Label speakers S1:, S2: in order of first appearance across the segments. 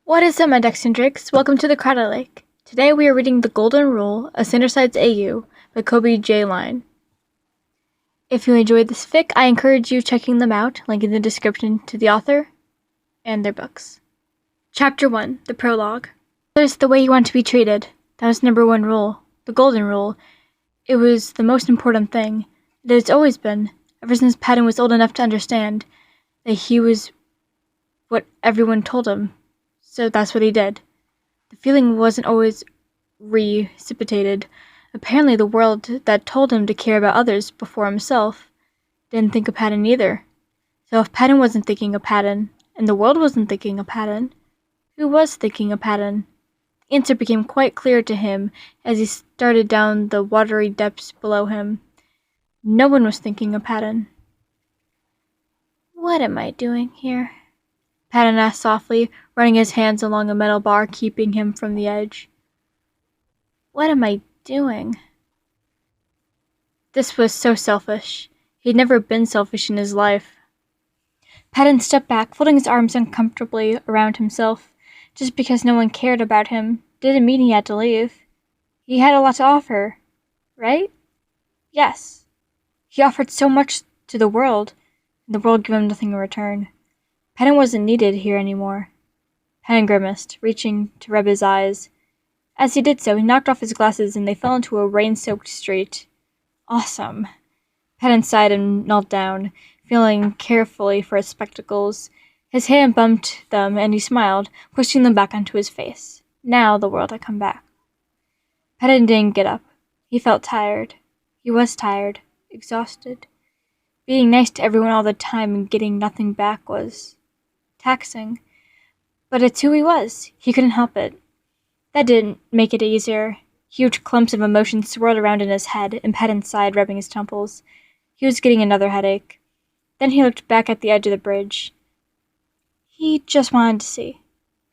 S1: What is up, my Dexendrix? Welcome to the Crowder Lake. Today we are reading The Golden Rule, A Cinderside's AU by Koby J. Line. If you enjoyed this fic, I encourage you checking them out, link in the description to the author and their books. Chapter 1, The Prologue. Others the way you want to be treated. That was number one rule. The Golden Rule. It was the most important thing. It has always been, ever since Patton was old enough to understand that he was what everyone told him. So that's what he did. The feeling wasn't always reciprocated. Apparently the world that told him to care about others before himself didn't think of Patton either. So if Patton wasn't thinking of Patton, and the world wasn't thinking of Patton, who was thinking of Patton? The answer became quite clear to him as he started down the watery depths below him. No one was thinking of Patton. What am I doing here? Patton asked softly, running his hands along a metal bar keeping him from the edge. What am I doing? This was so selfish. He'd never been selfish in his life. Patton stepped back, folding his arms uncomfortably around himself. Just because no one cared about him didn't mean he had to leave. He had a lot to offer, right? Yes. He offered so much to the world, and the world gave him nothing in return. Patton wasn't needed here anymore. Patton grimaced, reaching to rub his eyes. As he did so, he knocked off his glasses and they fell into a rain-soaked street. Awesome. Patton sighed and knelt down, feeling carefully for his spectacles. His hand bumped them and he smiled, pushing them back onto his face. Now the world had come back. Patton didn't get up. He felt tired. He was tired, exhausted. Being nice to everyone all the time and getting nothing back was taxing, but it's who he was. He couldn't help it. That didn't make it easier. Huge clumps of emotion swirled around in his head, and Patton sighed, rubbing his temples. He was getting another headache. Then he looked back at the edge of the bridge. He just wanted to see.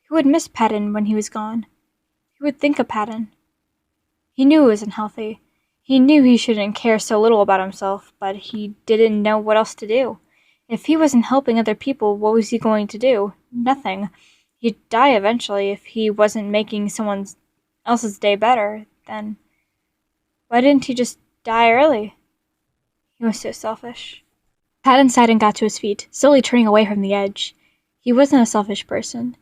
S1: Who would miss Patton when he was gone? Who would think of Patton? He knew it was unhealthy. He knew he shouldn't care so little about himself, but he didn't know what else to do. If he wasn't helping other people, what was he going to do? Nothing. He'd die eventually if he wasn't making someone else's day better. Then why didn't he just die early? He was so selfish. Patton sighed and got to his feet, slowly turning away from the edge. He wasn't a selfish person.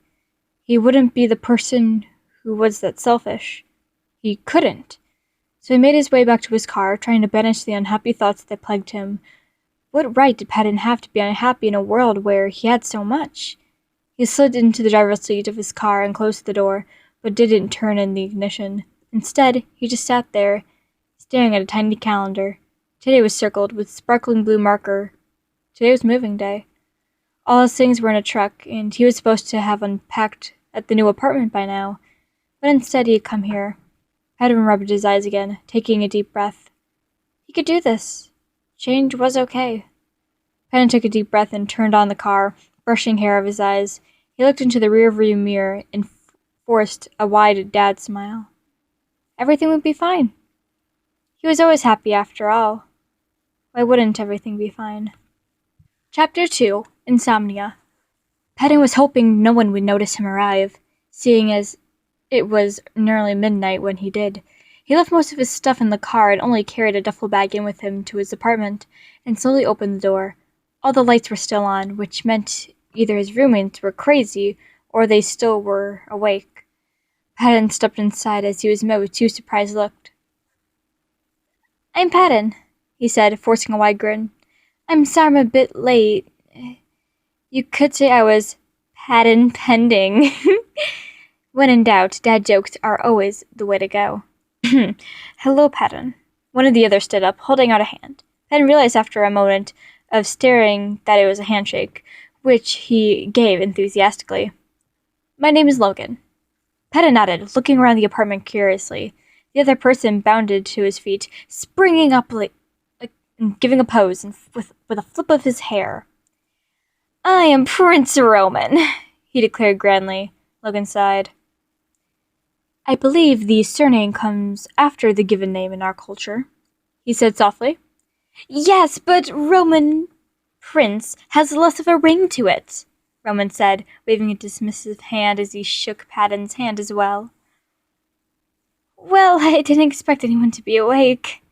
S1: He wouldn't be the person who was that selfish. He couldn't. So he made his way back to his car, trying to banish the unhappy thoughts that plagued him. What right did Patton have to be unhappy in a world where he had so much? He slid into the driver's seat of his car and closed the door, but didn't turn in the ignition. Instead, he just sat there, staring at a tiny calendar. Today was circled with sparkling blue marker. Today was moving day. All his things were in a truck, and he was supposed to have unpacked at the new apartment by now. But instead he had come here. Patton rubbed his eyes again, taking a deep breath. He could do this. Change was okay. Patton took a deep breath and turned on the car, brushing hair of his eyes. He looked into the rearview mirror and forced a wide dad smile. Everything would be fine. He was always happy after all. Why wouldn't everything be fine? Chapter 2, Insomnia. Patton was hoping no one would notice him arrive, seeing as it was nearly midnight when he did. He left most of his stuff in the car and only carried a duffel bag in with him to his apartment, and slowly opened the door. All the lights were still on, which meant either his roommates were crazy or they still were awake. Patton stepped inside as he was met with two surprised looks. I'm Patton, he said, forcing a wide grin. I'm sorry I'm a bit late. You could say I was Patton pending. When in doubt, dad jokes are always the way to go. Hello, Patton. One of the others stood up, holding out a hand. Patton realized after a moment of staring that it was a handshake, which he gave enthusiastically. My name is Logan. Patton nodded, looking around the apartment curiously. The other person bounded to his feet, springing up like and giving a pose and with a flip of his hair. I am Prince Roman, he declared grandly. Logan sighed. I believe the surname comes after the given name in our culture, he said softly. Yes, but Roman Prince has less of a ring to it, Roman said, waving a dismissive hand as he shook Patton's hand as well. Well, I didn't expect anyone to be awake,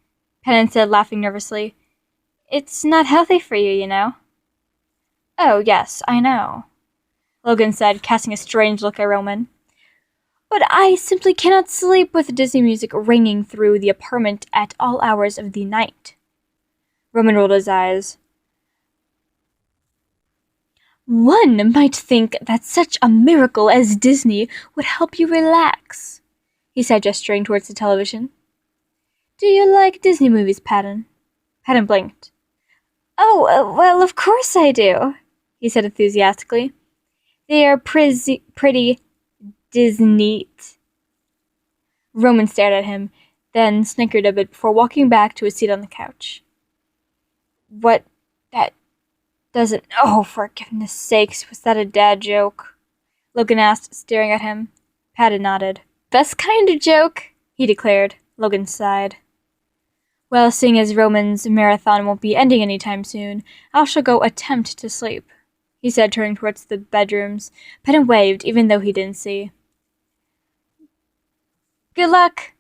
S1: Patton said, laughing nervously. It's not healthy for you, you know. Oh, yes, I know, Logan said, casting a strange look at Roman. But I simply cannot sleep with Disney music ringing through the apartment at all hours of the night. Roman rolled his eyes. One might think that such a miracle as Disney would help you relax, he said, gesturing towards the television. Do you like Disney movies, Patton? Patton blinked. Oh, well, of course I do, he said enthusiastically. They are pretty Disney. Roman stared at him, then snickered a bit before walking back to his seat on the couch. What? That doesn't... Oh, for goodness sakes, was that a dad joke? Logan asked, staring at him. Patton nodded. Best kind of joke, he declared. Logan sighed. Well, seeing as Roman's marathon won't be ending anytime soon, I shall go attempt to sleep, he said, turning towards the bedrooms. Patton waved, even though he didn't see. Good luck!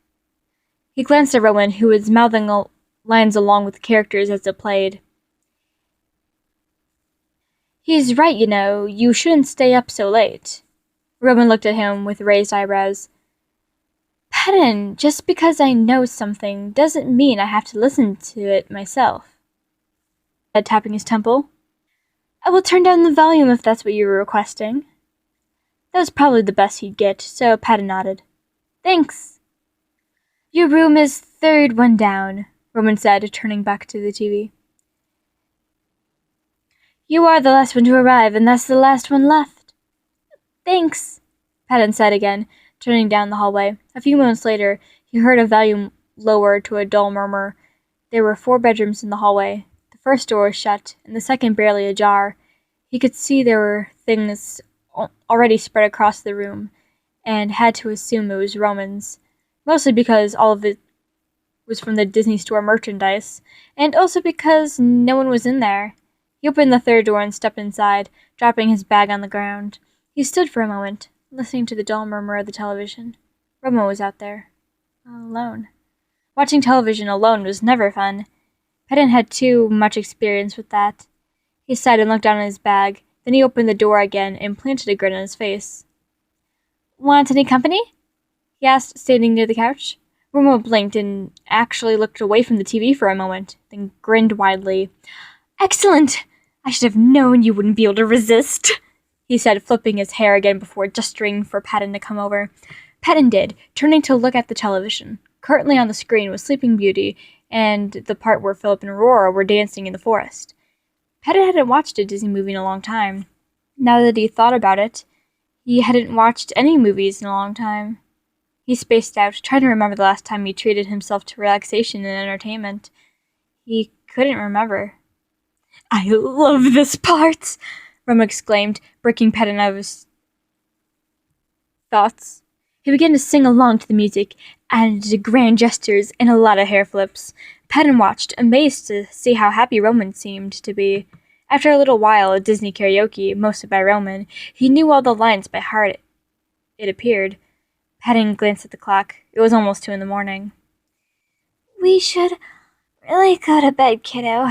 S1: He glanced at Roman, who was mouthing lines along with the characters as it played. He's right, you know. You shouldn't stay up so late. Roman looked at him with raised eyebrows. Patton, just because I know something doesn't mean I have to listen to it myself. Tapping his temple. I will turn down the volume if that's what you were requesting. That was probably the best he'd get, so Patton nodded. Thanks. Your room is third one down, Roman said, turning back to the TV. You are the last one to arrive, and that's the last one left. Thanks, Patton said again, turning down the hallway. A few moments later, he heard a volume lower to a dull murmur. There were 4 bedrooms in the hallway. The first door was shut, and the second barely ajar. He could see there were things already spread across the room, and had to assume it was Roman's, mostly because all of it was from the Disney Store merchandise, and also because no one was in there. He opened the third door and stepped inside, dropping his bag on the ground. He stood for a moment, listening to the dull murmur of the television. Roman was out there, alone. Watching television alone was never fun. Patton had too much experience with that. He sighed and looked down at his bag. Then he opened the door again and planted a grin on his face. Want any company? He asked, standing near the couch. Roman blinked and actually looked away from the TV for a moment, then grinned widely. Excellent! I should have known you wouldn't be able to resist, he said, flipping his hair again before gesturing for Patton to come over. Patton did, turning to look at the television. Currently on the screen was Sleeping Beauty and the part where Philip and Aurora were dancing in the forest. Patton hadn't watched a Disney movie in a long time. Now that he thought about it, he hadn't watched any movies in a long time. He spaced out, trying to remember the last time he treated himself to relaxation and entertainment. He couldn't remember. I love this part, Roman exclaimed, breaking Patton out of his thoughts. He began to sing along to the music, and did grand gestures and a lot of hair flips. Patton watched, amazed to see how happy Roman seemed to be. After a little while of Disney karaoke, mostly by Roman, he knew all the lines by heart, it appeared. Patton glanced at the clock. It was almost 2 a.m. We should really go to bed, kiddo,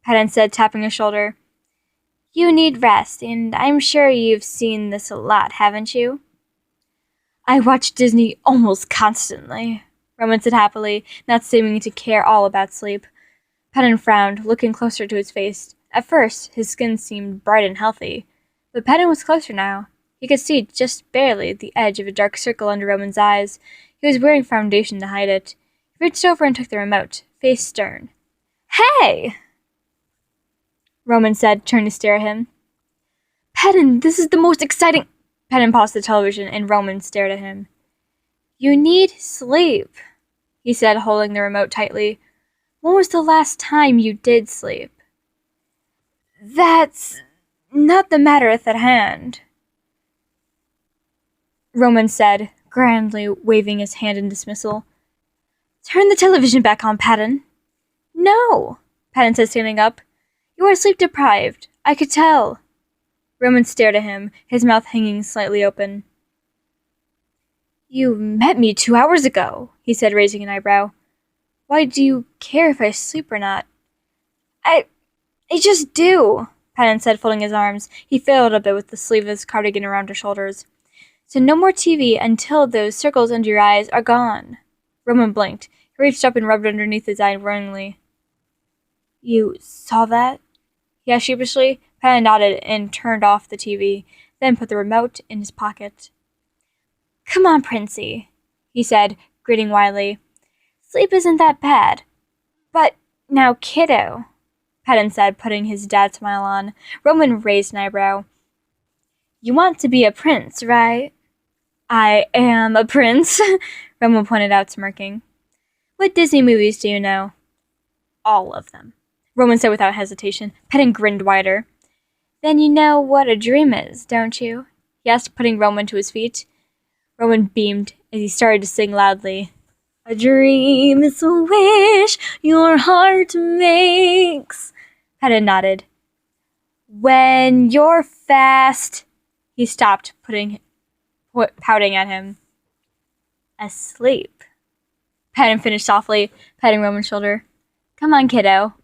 S1: Patton said, tapping his shoulder. You need rest, and I'm sure you've seen this a lot, haven't you? I watch Disney almost constantly, Roman said happily, not seeming to care all about sleep. Patton frowned, looking closer to his face. At first, his skin seemed bright and healthy, but Patton was closer now. He could see just barely the edge of a dark circle under Roman's eyes. He was wearing foundation to hide it. He reached over and took the remote, face stern. Hey! Roman said, turning to stare at him. Patton, this is the most exciting... Patton paused the television, and Roman stared at him. You need sleep, he said, holding the remote tightly. When was the last time you did sleep? That's not the matter at hand, Roman said, grandly waving his hand in dismissal. Turn the television back on, Patton. No, Patton said, standing up. You are sleep-deprived. I could tell. Roman stared at him, his mouth hanging slightly open. "You met me 2 hours ago," he said, raising an eyebrow. "Why do you care if I sleep or not?" I just do," Patton said, folding his arms. He failed a bit with the sleeve of his cardigan around her shoulders. "So no more TV until those circles under your eyes are gone." Roman blinked. He reached up and rubbed underneath his eye warningly. "You saw that?" he asked sheepishly. Patton nodded and turned off the TV, then put the remote in his pocket. "Come on, Princey," he said, grinning widely. "Sleep isn't that bad." "But now, kiddo," Patton said, putting his dad smile on. Roman raised an eyebrow. "You want to be a prince, right?" "I am a prince," Roman pointed out, smirking. "What Disney movies do you know?" "All of them," Roman said without hesitation. Patton grinned wider. "Then you know what a dream is, don't you?" he asked, putting Roman to his feet. Roman beamed as he started to sing loudly. "A dream is a wish your heart makes." Patton nodded. "When you're fast..." He stopped, pouting at him. "Asleep," Patton finished softly, patting Roman's shoulder. "Come on, kiddo."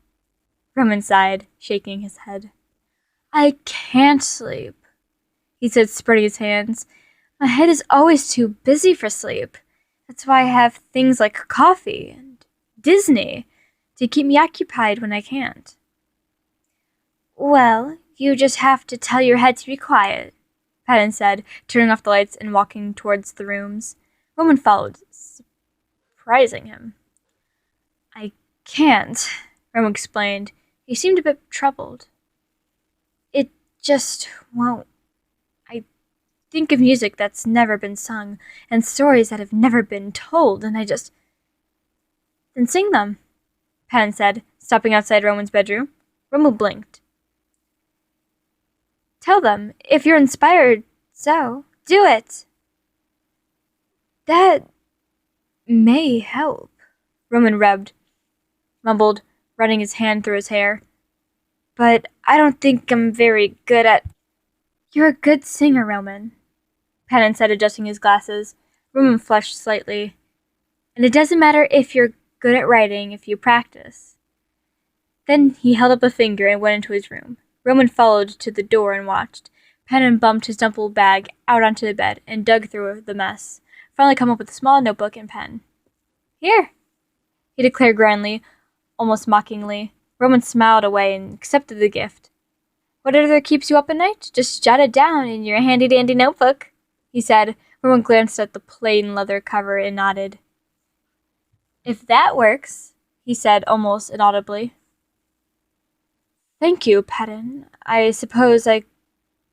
S1: Roman sighed, shaking his head. "I can't sleep," he said, spreading his hands. "My head is always too busy for sleep. That's why I have things like coffee and Disney to keep me occupied when I can't." "Well, you just have to tell your head to be quiet," Patton said, turning off the lights and walking towards the rooms. Roman followed, surprising him. "I can't," Roman explained. He seemed a bit troubled. "It just won't. I think of music that's never been sung, and stories that have never been told, and I just..." "Then sing them," Patton said, stopping outside Roman's bedroom. Roman blinked. "Tell them, if you're inspired, so do it." "That may help," Roman mumbled, running his hand through his hair. "But I don't think I'm very good at..." "You're a good singer, Roman," Patton said, adjusting his glasses. Roman flushed slightly. "And it doesn't matter if you're good at writing if you practice." Then he held up a finger and went into his room. Roman followed to the door and watched. Patton bumped his dumpled bag out onto the bed and dug through the mess, finally coming up with a small notebook and pen. "Here," he declared grandly, almost mockingly. Roman smiled away and accepted the gift. "Whatever keeps you up at night, just jot it down in your handy-dandy notebook," he said. Roman glanced at the plain leather cover and nodded. "If that works," he said, almost inaudibly. "Thank you, Patton. I suppose I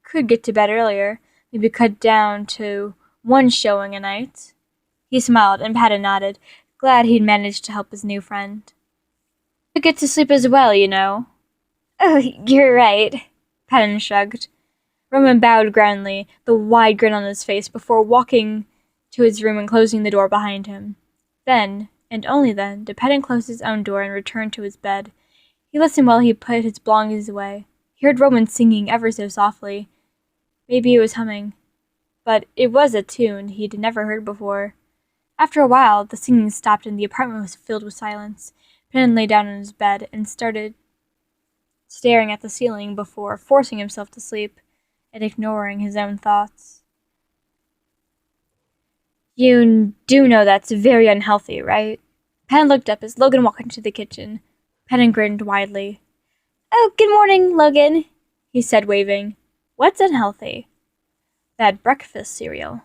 S1: could get to bed earlier, maybe cut down to one showing a night." He smiled, and Patton nodded, glad he'd managed to help his new friend. "You get to sleep as well, you know." "Oh, you're right," Patton shrugged. Roman bowed grandly, the wide grin on his face, before walking to his room and closing the door behind him. Then, and only then, did Patton close his own door and return to his bed. He listened while he put his belongings away. He heard Roman singing ever so softly. Maybe he was humming, but it was a tune he'd never heard before. After a while, the singing stopped and the apartment was filled with silence. Patton lay down in his bed and started staring at the ceiling before forcing himself to sleep and ignoring his own thoughts. "You do know that's very unhealthy, right?" Patton looked up as Logan walked into the kitchen. Patton grinned widely. "Oh, good morning, Logan," he said, waving. "What's unhealthy?" "That breakfast cereal,"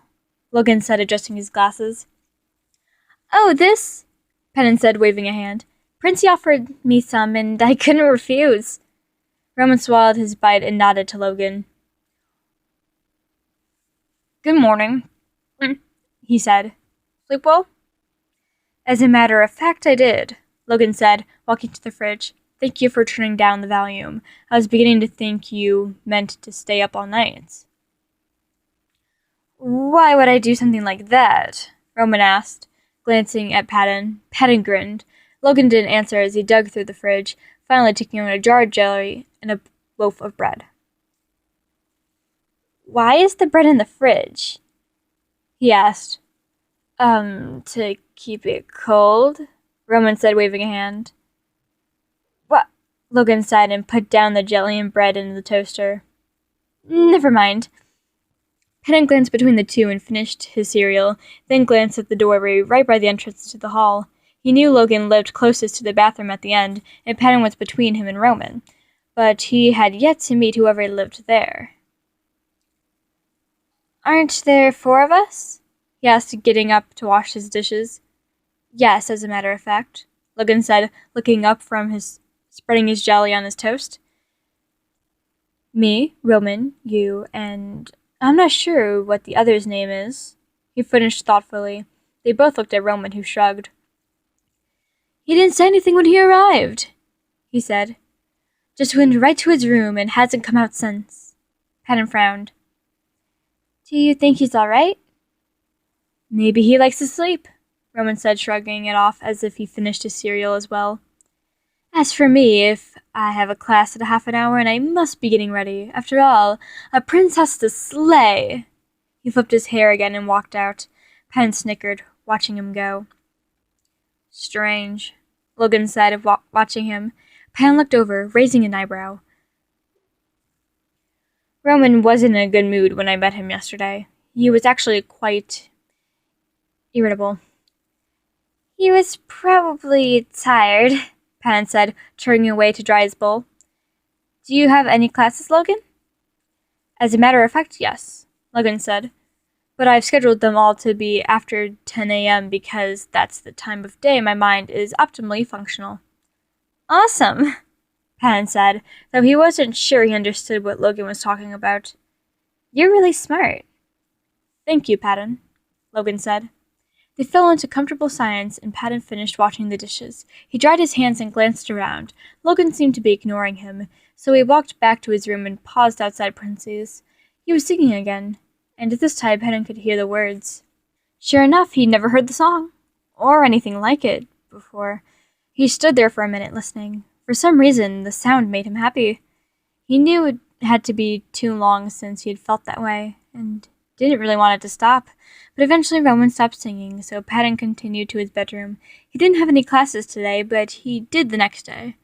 S1: Logan said, adjusting his glasses. "Oh, this?" Patton said, waving a hand. "Princey offered me some, and I couldn't refuse." Roman swallowed his bite and nodded to Logan. "Good morning," he said. "Sleep well?" "As a matter of fact, I did," Logan said, walking to the fridge. "Thank you for turning down the volume. I was beginning to think you meant to stay up all night." "Why would I do something like that?" Roman asked, glancing at Patton. Patton grinned. Logan didn't answer as he dug through the fridge, finally taking out a jar of jelly and a loaf of bread. Why is the bread in the fridge? He asked. To keep it cold, Roman said, waving a hand. What? Logan sighed and put down the jelly and bread into the toaster. Never mind. Patton glanced between the two and finished his cereal, then glanced at the doorway right by the entrance to the hall. He knew Logan lived closest to the bathroom at the end, and Patton was between him and Roman, but he had yet to meet whoever lived there. Aren't there 4 of us? He asked, getting up to wash his dishes. Yes, as a matter of fact, Logan said, looking up from spreading his jelly on his toast. Me, Roman, you, and I'm not sure what the other's name is. He finished thoughtfully. They both looked at Roman, who shrugged. He didn't say anything when he arrived, he said. Just went right to his room and hasn't come out since. Patton frowned. Do you think he's all right? Maybe he likes to sleep, Roman said, shrugging it off as if he finished his cereal as well. As for me, if I have a class in half an hour and I must be getting ready. After all, a prince has to slay. He flipped his hair again and walked out. Patton snickered, watching him go. Strange, Logan said, watching him. Patton looked over, raising an eyebrow. Roman wasn't in a good mood when I met him yesterday. He was actually quite irritable. He was probably tired, Patton said, turning away to dry his bowl. Do you have any classes, Logan? As a matter of fact, yes, Logan said. But I've scheduled them all to be after 10 a.m. because that's the time of day my mind is optimally functional. Awesome, Patton said, though he wasn't sure he understood what Logan was talking about. You're really smart. Thank you, Patton, Logan said. They fell into comfortable silence, and Patton finished washing the dishes. He dried his hands and glanced around. Logan seemed to be ignoring him, so he walked back to his room and paused outside Prince's. He was singing again, and this time Patton could hear the words. Sure enough, he'd never heard the song, or anything like it, before. He stood there for a minute listening. For some reason, the sound made him happy. He knew it had to be too long since he had felt that way, and didn't really want it to stop. But eventually Roman stopped singing, so Patton continued to his bedroom. He didn't have any classes today, but he did the next day.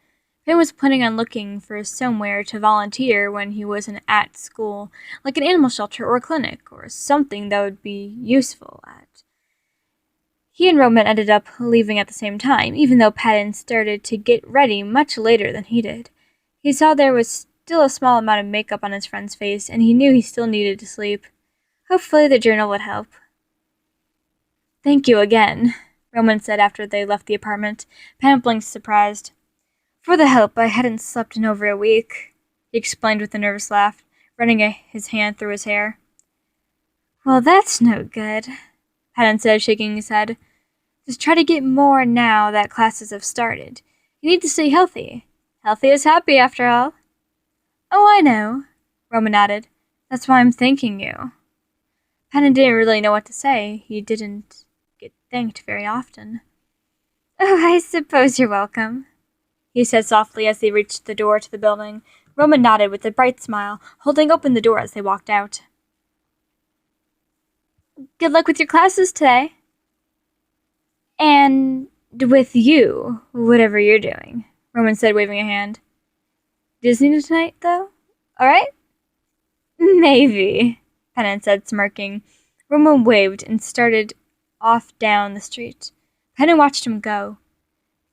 S1: Patton was planning on looking for somewhere to volunteer when he wasn't at school, like an animal shelter or a clinic, or something that would be useful at. He and Roman ended up leaving at the same time, even though Patton started to get ready much later than he did. He saw there was still a small amount of makeup on his friend's face, and he knew he still needed to sleep. Hopefully the journal would help. Thank you again, Roman said after they left the apartment. Patton blinked, surprised. For the help, I hadn't slept in over a week, he explained with a nervous laugh, running his hand through his hair. Well, that's no good, Patton said, shaking his head. Just try to get more now that classes have started. You need to stay healthy. Healthy is happy, after all. Oh, I know, Roman nodded. That's why I'm thanking you. Patton didn't really know what to say. He didn't get thanked very often. Oh, I suppose you're welcome, he said softly as they reached the door to the building. Roman nodded with a bright smile, holding open the door as they walked out. Good luck with your classes today. And with you, whatever you're doing, Roman said, waving a hand. Disney tonight, though? All right? Maybe, Patton said, smirking. Roman waved and started off down the street. Patton watched him go,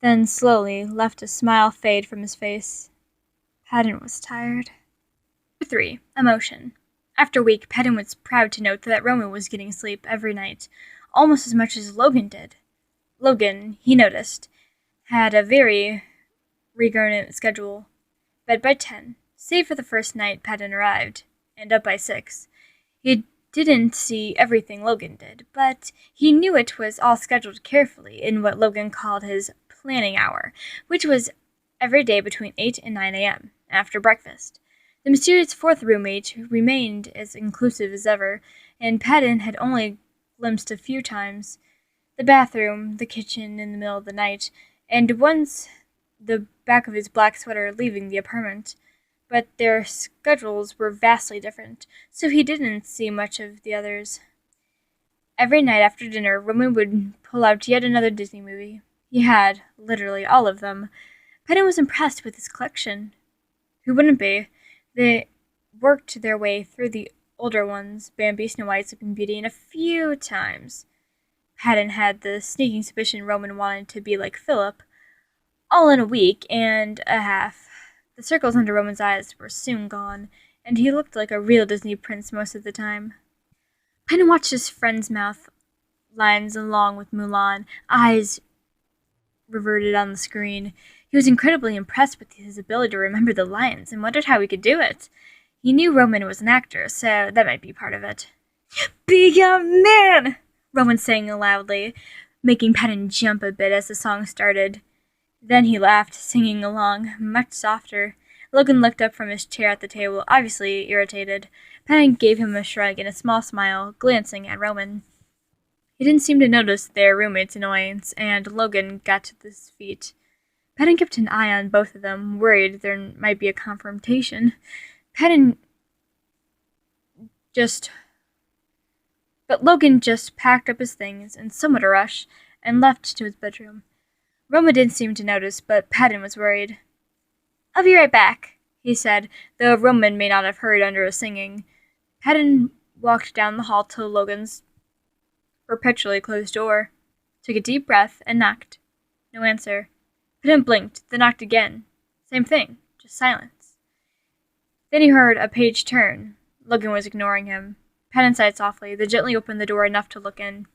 S1: then slowly left a smile fade from his face. Patton was tired. 3. Emotion. After a week, Patton was proud to note that Roman was getting sleep every night, almost as much as Logan did. Logan, he noticed, had a very regarded schedule. Bed by 10, save for the first night Patton arrived, and up by 6. He didn't see everything Logan did, but he knew it was all scheduled carefully in what Logan called his planning hour, which was every day between 8 and 9 a.m., after breakfast. The mysterious fourth roommate remained as inclusive as ever, and Patton had only glimpsed a few times the bathroom, the kitchen in the middle of the night, and once the back of his black sweater leaving the apartment. but their schedules were vastly different, so he didn't see much of the others. Every night after dinner, Roman would pull out yet another Disney movie. He had, literally, all of them. Patton was impressed with his collection. Who wouldn't be? They worked their way through the older ones, Bambi, Snow White, Sleeping Beauty, and a few times. Patton had the sneaking suspicion Roman wanted to be like Philip, all in a week and a half. The circles under Roman's eyes were soon gone, and he looked like a real Disney prince most of the time. Patton watched his friend's mouth lines along with Mulan, eyes reverted on the screen. He was incredibly impressed with his ability to remember the lines and wondered how he could do it. He knew Roman was an actor, so that might be part of it. "Be a man!" Roman sang loudly, making Patton jump a bit as the song started. Then he laughed, singing along, much softer. Logan looked up from his chair at the table, obviously irritated. Patton gave him a shrug and a small smile, glancing at Roman. He didn't seem to notice their roommate's annoyance, and Logan got to his feet. Patton kept an eye on both of them, worried there might be a confrontation. But Logan just packed up his things in somewhat a rush and left to his bedroom. Roman didn't seem to notice, but Patton was worried. "I'll be right back," he said, though Roman may not have heard under his singing. Patton walked down the hall to Logan's perpetually closed door, took a deep breath, and knocked. No answer. Patton blinked, then knocked again. Same thing, just silence. Then he heard a page turn. Logan was ignoring him. Patton sighed softly, then gently opened the door enough to look in.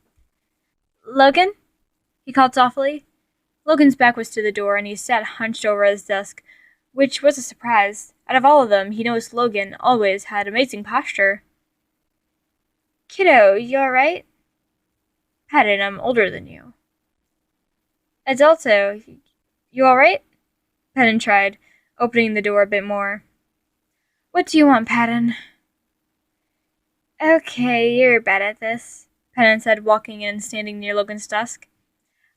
S1: "Logan?" he called softly. Logan's back was to the door, and he sat hunched over his desk, which was a surprise. Out of all of them, he noticed Logan always had amazing posture. "Kiddo, you alright?" "Patton, I'm older than you." "Adulto, you alright?" Patton tried, opening the door a bit more. "What do you want, Patton?" "Okay, you're bad at this," Patton said, walking in and standing near Logan's desk.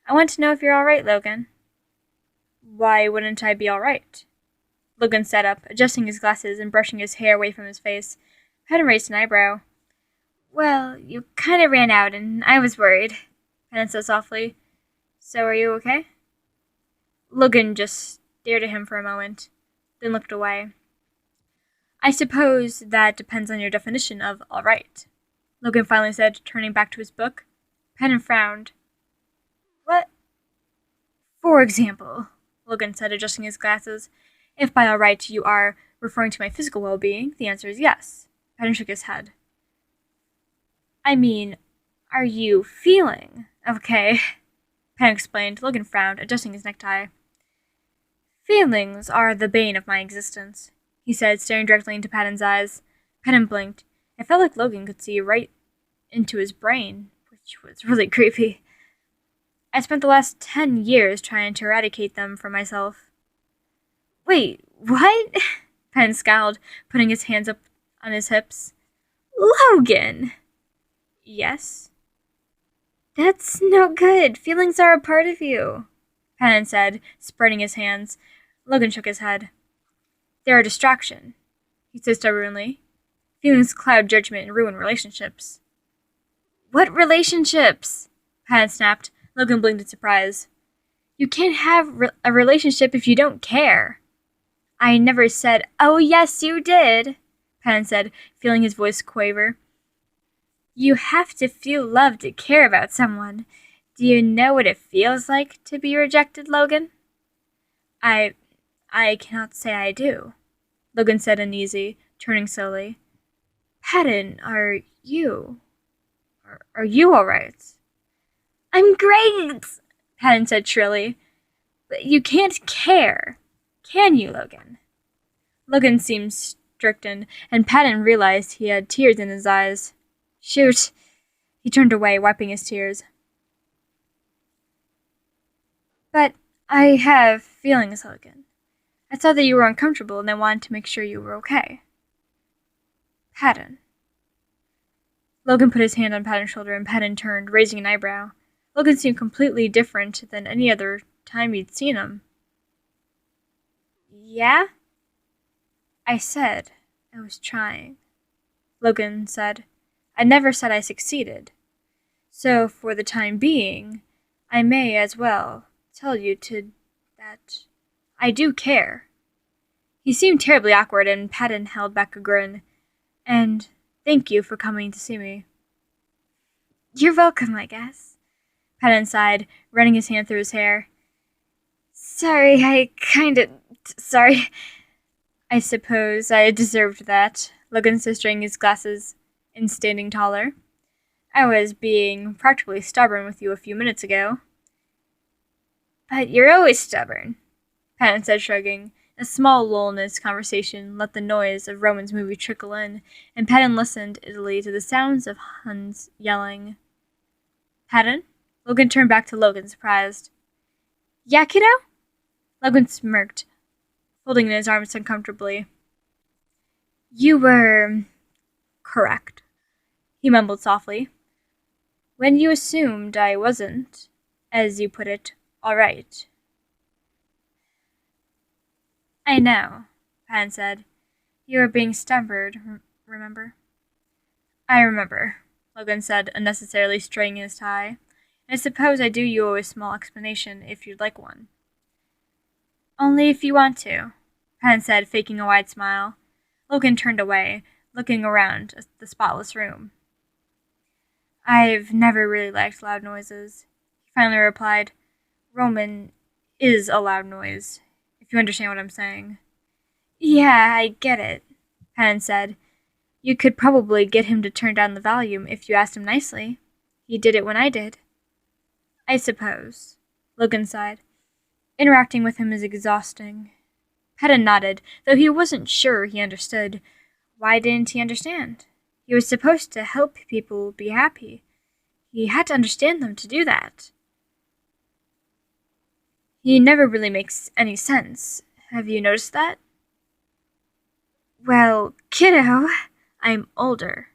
S1: "I want to know if you're alright, Logan." "Why wouldn't I be alright?" Logan sat up, adjusting his glasses and brushing his hair away from his face. Patton raised an eyebrow. "Well, you kinda ran out, and I was worried," Patton said softly. "So are you okay?" Logan just stared at him for a moment, then looked away. "I suppose that depends on your definition of all right," Logan finally said, turning back to his book. Patton frowned. "What?" "For example," Logan said, adjusting his glasses, "if by all right you are referring to my physical well-being, the answer is yes." Patton shook his head. "I mean, are you feeling okay?" Patton explained. Logan frowned, adjusting his necktie. "Feelings are the bane of my existence," he said, staring directly into Patton's eyes. Patton blinked. It felt like Logan could see right into his brain, which was really creepy. "I spent the last 10 years trying to eradicate them from myself." "Wait, what?" Patton scowled, putting his hands up on his hips. "Logan!" "Yes?" "That's no good. Feelings are a part of you," Patton said, spreading his hands. Logan shook his head. "They're a distraction," he said stubbornly. "Feelings cloud judgment and ruin relationships." "What relationships?" Patton snapped. Logan blinked in surprise. "You can't have a relationship if you don't care." "I never said—" "Oh, yes, you did," Patton said, feeling his voice quaver. "You have to feel love to care about someone. Do you know what it feels like to be rejected, Logan?" I cannot say I do," Logan said uneasy, turning slowly. "Patton, are you all right?" "I'm great," Patton said shrilly. "But you can't care, can you, Logan?" Logan seemed stricken, and Patton realized he had tears in his eyes. "Shoot." He turned away, wiping his tears. "But I have feelings, Logan. I saw that you were uncomfortable, and I wanted to make sure you were okay." "Patton." Logan put his hand on Patton's shoulder, and Patton turned, raising an eyebrow. Logan seemed completely different than any other time he'd seen him. "Yeah?" I said I was trying, Logan said. I never said I succeeded. So, for the time being, I may as well tell you that I do care. He seemed terribly awkward, and Patton held back a grin. And thank you for coming to see me. You're welcome, I guess, Patton sighed, running his hand through his hair. Sorry. I suppose I deserved that, Logan said, straining his glasses and standing taller. I was being practically stubborn with you a few minutes ago. But you're always stubborn, Patton said, shrugging. A small lull in his conversation let the noise of Roman's movie trickle in, and Patton listened idly to the sounds of Hans yelling. Patton? Logan turned back to Logan, surprised. Yeah, kiddo? Logan smirked, folding his arms uncomfortably. You were correct, he mumbled softly. When you assumed I wasn't, as you put it, all right. I know, Patton said. You were being stubborn, remember? I remember, Logan said, unnecessarily straightening his tie. I suppose I do you a small explanation if you'd like one. Only if you want to, Patton said, faking a wide smile. Logan turned away, looking around the spotless room. I've never really liked loud noises, he finally replied. Roman is a loud noise, if you understand what I'm saying. Yeah, I get it, Patton said. You could probably get him to turn down the volume if you asked him nicely. He did it when I did. I suppose, Logan sighed. Interacting with him is exhausting. Patton nodded, though he wasn't sure he understood. Why didn't he understand? He was supposed to help people be happy. He had to understand them to do that. He never really makes any sense. Have you noticed that? Well, kiddo, I'm older.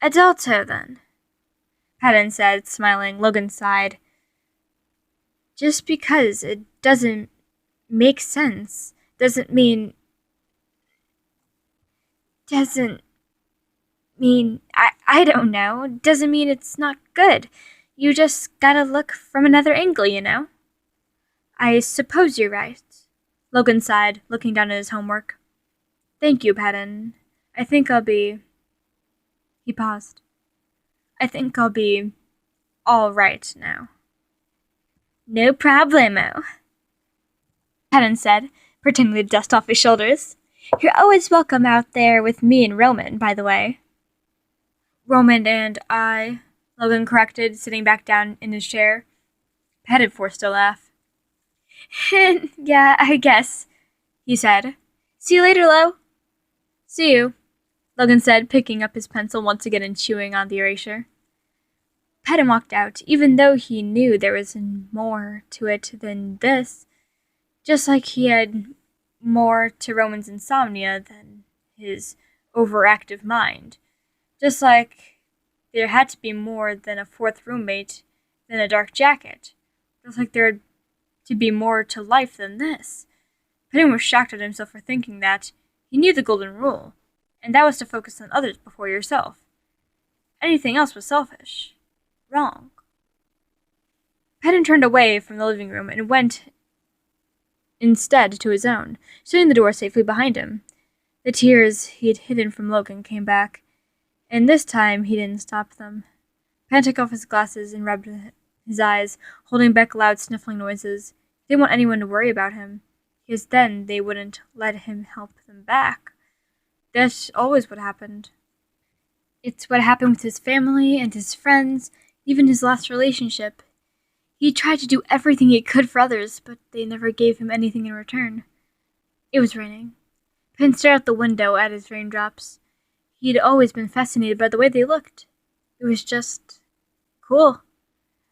S1: Adulto, then, Patton said, smiling. Logan sighed. Just because it doesn't make sense doesn't mean I don't know. Doesn't mean it's not good. You just gotta look from another angle, you know? I suppose you're right, Logan sighed, looking down at his homework. Thank you, Patton. I think I'll be... He paused. I think I'll be all right now. No problemo, Patton said, pretending to dust off his shoulders. You're always welcome out there with me and Roman, by the way. Roman and I, Logan corrected, sitting back down in his chair. Patton forced a laugh. Yeah, I guess, he said. See you later, Lo. See you, Logan said, picking up his pencil once again and chewing on the erasure. Patton walked out, even though he knew there was more to it than this, just like he had more to Roman's insomnia than his overactive mind, just like there had to be more than a fourth roommate than a dark jacket, just like there had to be more to life than this. Patton was shocked at himself for thinking that. He knew the golden rule, and that was to focus on others before yourself. Anything else was selfish. Wrong. Patton turned away from the living room and went instead to his own, shutting the door safely behind him. The tears he had hidden from Logan came back, and this time he didn't stop them. Patton took off his glasses and rubbed his eyes, holding back loud sniffling noises. He didn't want anyone to worry about him, because then they wouldn't let him help them back. That's always what happened. It's what happened with his family and his friends, even his last relationship. He tried to do everything he could for others, but they never gave him anything in return. It was raining. Patton stared out the window at his raindrops. He'd always been fascinated by the way they looked. It was just cool.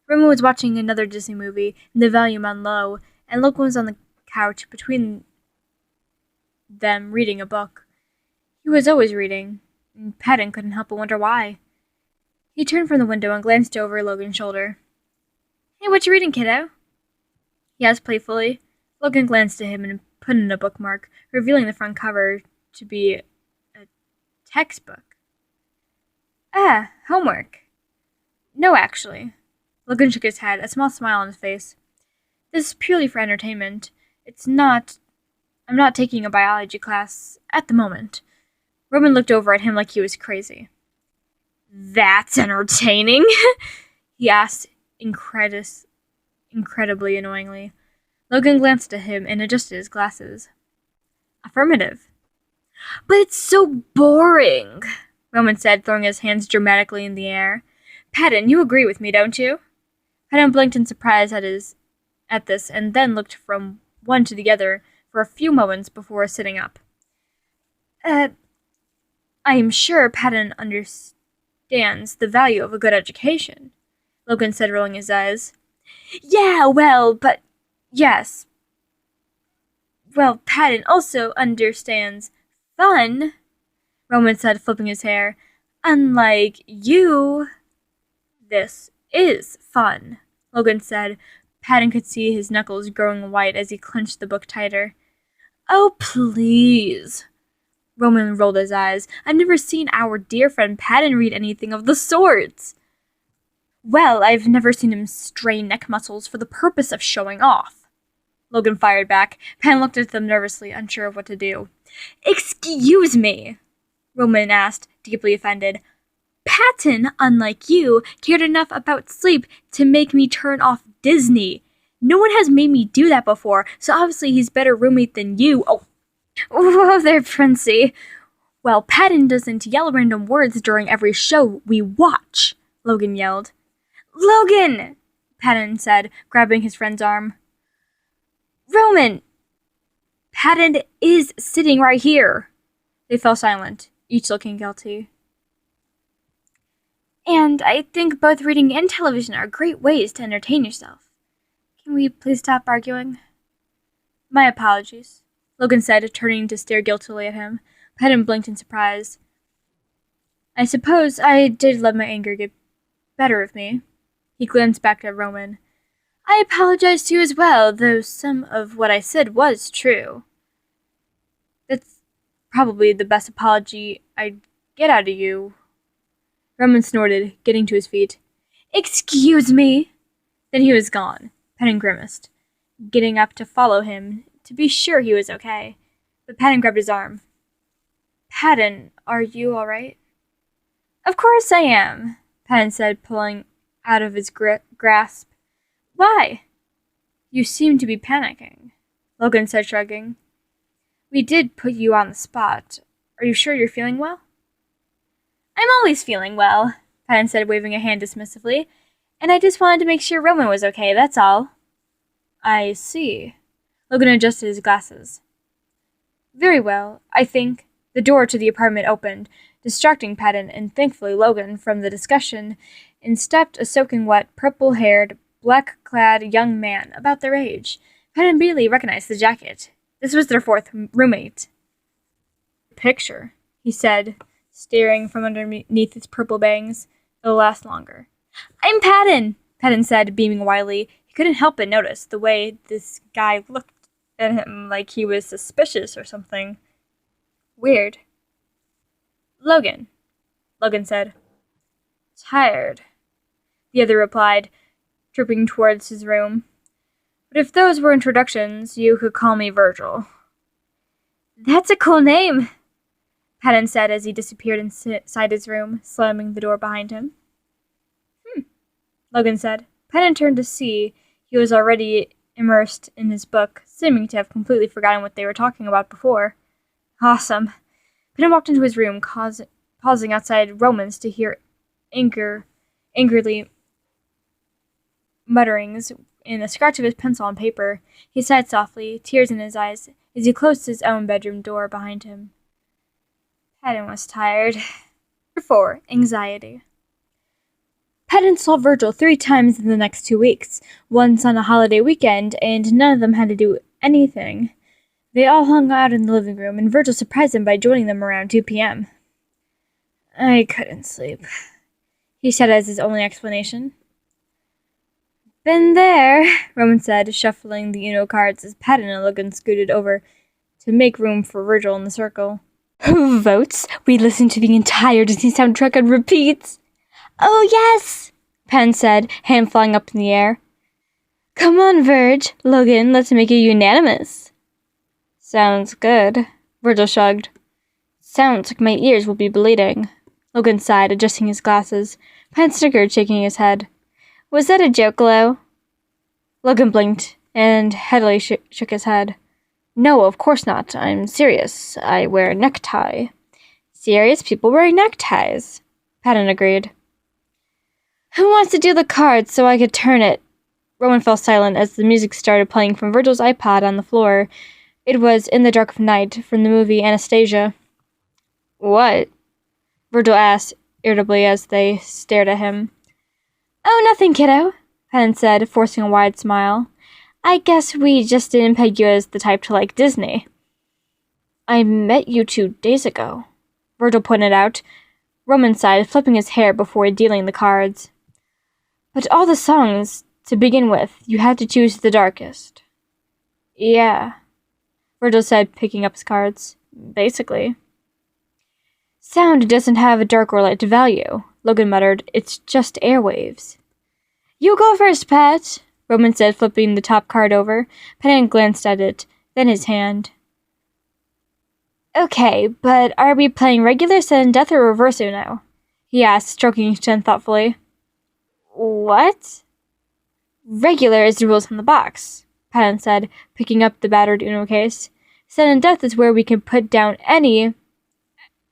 S1: Roman was watching another Disney movie, the volume on low, and Logan was on the couch between them reading a book. He was always reading, and Patton couldn't help but wonder why. He turned from the window and glanced over Logan's shoulder. Hey, what you reading, kiddo? He asked playfully. Logan glanced at him and put in a bookmark, revealing the front cover to be a textbook. Ah, homework. No, actually. Logan shook his head, a small smile on his face. This is purely for entertainment. I'm not taking a biology class at the moment. Roman looked over at him like he was crazy. That's entertaining? He asked incredibly annoyingly. Logan glanced at him and adjusted his glasses. Affirmative. But it's so boring, Roman said, throwing his hands dramatically in the air. Patton, you agree with me, don't you? Patton blinked in surprise at this and then looked from one to the other for a few moments before sitting up. I am sure Patton understands the value of a good education, Logan said, rolling his eyes. Yeah, well, but yes. Well, Patton also understands fun, Roman said, flipping his hair. Unlike you. This is fun, Logan said. Patton could see his knuckles growing white as he clenched the book tighter. Oh, please. Roman rolled his eyes. I've never seen our dear friend Patton read anything of the sort. Well, I've never seen him strain neck muscles for the purpose of showing off. Logan fired back. Patton looked at them nervously, unsure of what to do. Excuse me, Roman asked, deeply offended. Patton, unlike you, cared enough about sleep to make me turn off Disney. No one has made me do that before, so obviously he's better roommate than you. Oh, whoa there, Princey. Well, Patton doesn't yell random words during every show we watch, Logan yelled. Logan! Patton said, grabbing his friend's arm. Roman! Patton is sitting right here. They fell silent, each looking guilty. And I think both reading and television are great ways to entertain yourself. Can we please stop arguing? My apologies, Logan said, turning to stare guiltily at him. Patton blinked in surprise. I suppose I did let my anger get better of me. He glanced back at Roman. I apologize to you as well, though some of what I said was true. That's probably the best apology I'd get out of you. Roman snorted, getting to his feet. Excuse me! Then he was gone. Patton grimaced, getting up to follow him, to be sure he was okay. But Patton grabbed his arm. Patton, are you all right? Of course I am, Patton said, pulling out of his grasp. Why? You seem to be panicking, Logan said, shrugging. We did put you on the spot. Are you sure you're feeling well? I'm always feeling well, Patton said, waving a hand dismissively. And I just wanted to make sure Roman was okay, that's all. I see. Logan adjusted his glasses. Very well, I think. The door to the apartment opened, distracting Patton and thankfully Logan from the discussion, and stepped a soaking wet, purple-haired, black-clad young man about their age. Patton immediately recognized the jacket. This was their fourth roommate. Picture, he said, staring from underneath its purple bangs. It'll last longer. I'm Patton, Patton said, beaming wildly. He couldn't help but notice the way this guy looked at him like he was suspicious or something. Weird. Logan said. Tired, the other replied, tripping towards his room. But if those were introductions, you could call me Virgil. That's a cool name, Patton said as he disappeared inside his room, slamming the door behind him. Logan said. Patton turned to see he was already immersed in his book, seeming to have completely forgotten what they were talking about before. Awesome. Patton walked into his room, pausing outside Roman's to hear angrily mutterings in the scratch of his pencil on paper. He sighed softly, tears in his eyes, as he closed his own bedroom door behind him. Patton was tired. 4. Anxiety. Patton saw Virgil 3 times in the next 2 weeks, once on a holiday weekend, and none of them had to do anything. They all hung out in the living room, and Virgil surprised them by joining them around 2 p.m. I couldn't sleep, he said as his only explanation. Been there, Roman said, shuffling the Uno cards as Patton and Logan scooted over to make room for Virgil in the circle. Who votes? We listen to the entire Disney soundtrack on repeat. Oh, yes, Patton said, hand flying up in the air. Come on, Verge. Logan, let's make it unanimous. Sounds good, Virgil shrugged. Sounds like my ears will be bleeding. Logan sighed, adjusting his glasses. Patton snickered, shaking his head. Was that a joke, Lo? Logan blinked and heavily shook his head. No, of course not. I'm serious. I wear a necktie. Serious people wearing neckties, Patton agreed. Who wants to do the cards so I could turn it? Roman fell silent as the music started playing from Virgil's iPod on the floor. It was In the Dark of Night from the movie Anastasia. What? Virgil asked irritably as they stared at him. Oh, nothing, kiddo, Patton said, forcing a wide smile. I guess we just didn't peg you as the type to like Disney. I met you 2 days ago, Virgil pointed out. Roman sighed, flipping his hair before dealing the cards. But all the songs, to begin with, you had to choose the darkest. Yeah, Virgil said, picking up his cards. Basically. Sound doesn't have a dark or light value, Logan muttered. It's just airwaves. You go first, Pat, Roman said, flipping the top card over. Patton glanced at it, then his hand. Okay, but are we playing regular sudden death or reverse Uno? He asked, stroking his chin thoughtfully. What? Regular is the rules on the box, Patton said, picking up the battered Uno case. Sudden death is where we can put down any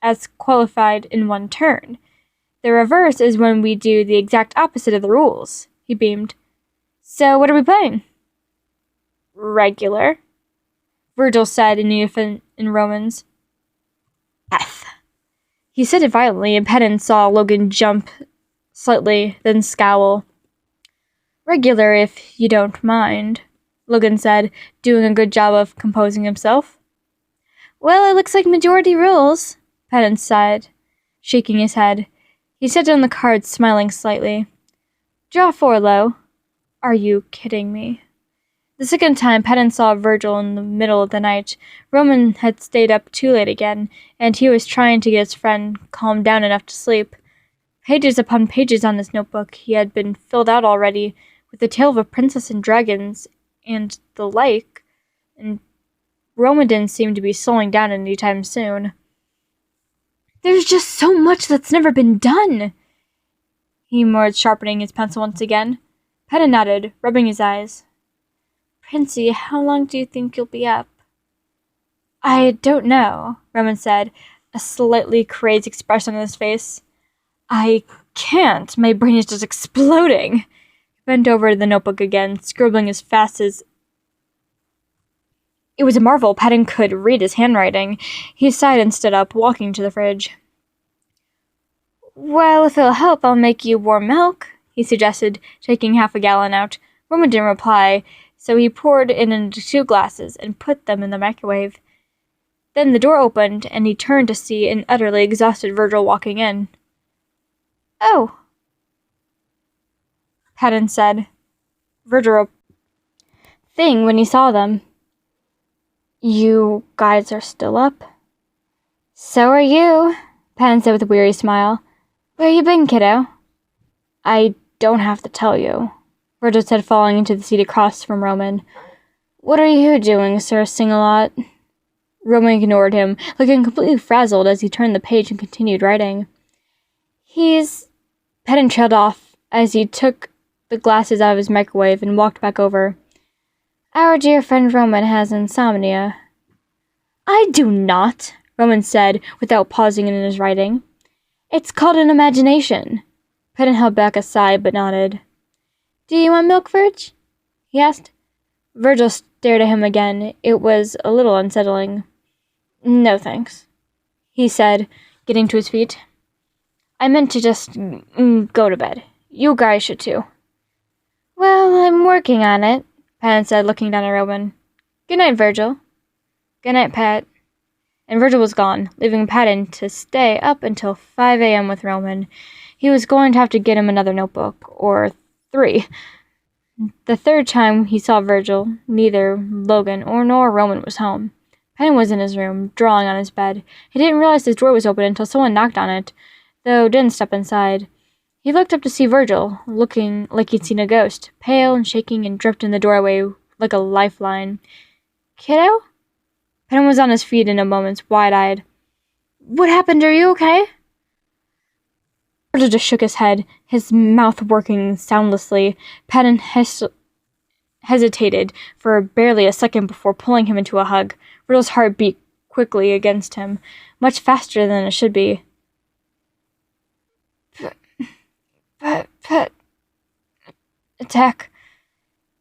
S1: as qualified in one turn. The reverse is when we do the exact opposite of the rules, he beamed. So what are we playing? Regular, Virgil said in Roman's. F. He said it violently, and Patton saw Logan jump slightly, then scowl. Regular, if you don't mind, Logan said, doing a good job of composing himself. Well, it looks like majority rules, Patton sighed, shaking his head. He set down the cards, smiling slightly. Draw 4, Lo. Are you kidding me? The second time Patton saw Virgil in the middle of the night, Roman had stayed up too late again, and he was trying to get his friend calmed down enough to sleep. Pages upon pages on his notebook he had been filled out already, with the tale of a princess and dragons, and the like, and Roman didn't seem to be slowing down any time soon. There's just so much that's never been done, he murmured, sharpening his pencil once again. Patton nodded, rubbing his eyes. Princey, how long do you think you'll be up? I don't know, Roman said, a slightly crazed expression on his face. I can't. My brain is just exploding. He bent over to the notebook again, scribbling as fast as... It was a marvel Patton could read his handwriting. He sighed and stood up, walking to the fridge. Well, if it'll help, I'll make you warm milk, he suggested, taking half a gallon out. Roman didn't reply, so he poured it into 2 glasses and put them in the microwave. Then the door opened, and he turned to see an utterly exhausted Virgil walking in. Oh, Patton said. Virgil thing when he saw them. You guys are still up? So are you, Patton said with a weary smile. Where you been, kiddo? I don't have to tell you, Virgil said, falling into the seat across from Roman. What are you doing, Sir Sing-a-Lot? Roman ignored him, looking completely frazzled as he turned the page and continued writing. Patton trailed off as he took the glasses out of his microwave and walked back over. Our dear friend Roman has insomnia. I do not, Roman said, without pausing in his writing. It's called an imagination. Patton held back a sigh, but nodded. Do you want milk, Virg? He asked. Virgil stared at him again. It was a little unsettling. No, thanks, he said, getting to his feet. I meant to just go to bed. You guys should too. Well, I'm working on it, Patton said, looking down at Roman. Good night, Virgil. Good night, Pat. And Virgil was gone, leaving Patton to stay up until 5 a.m. with Roman. He was going to have to get him another notebook, or 3. The third time he saw Virgil, neither Logan nor Roman was home. Patton was in his room, drawing on his bed. He didn't realize his door was open until someone knocked on it, though didn't step inside. He looked up to see Virgil, looking like he'd seen a ghost, pale and shaking and dripped in the doorway like a lifeline. "Kiddo?" Patton was on his feet in a moment, wide-eyed. "What happened? Are you okay?" Virgil just shook his head, his mouth working soundlessly. Patton hesitated for barely a second before pulling him into a hug. Virgil's heart beat quickly against him, much faster than it should be. Pet attack.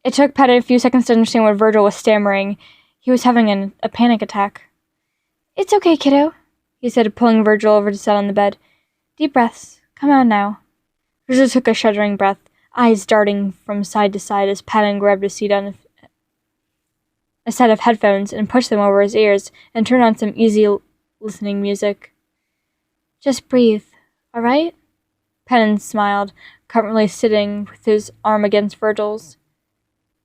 S1: It took Patton a few seconds to understand what Virgil was stammering. He was having a panic attack. "It's okay, kiddo," he said, pulling Virgil over to sit on the bed. "Deep breaths. Come on now." Virgil took a shuddering breath, eyes darting from side to side as Patton grabbed a set of headphones and pushed them over his ears and turned on some easy listening music. "Just breathe, all right?" Patton smiled, comfortably sitting with his arm against Virgil's.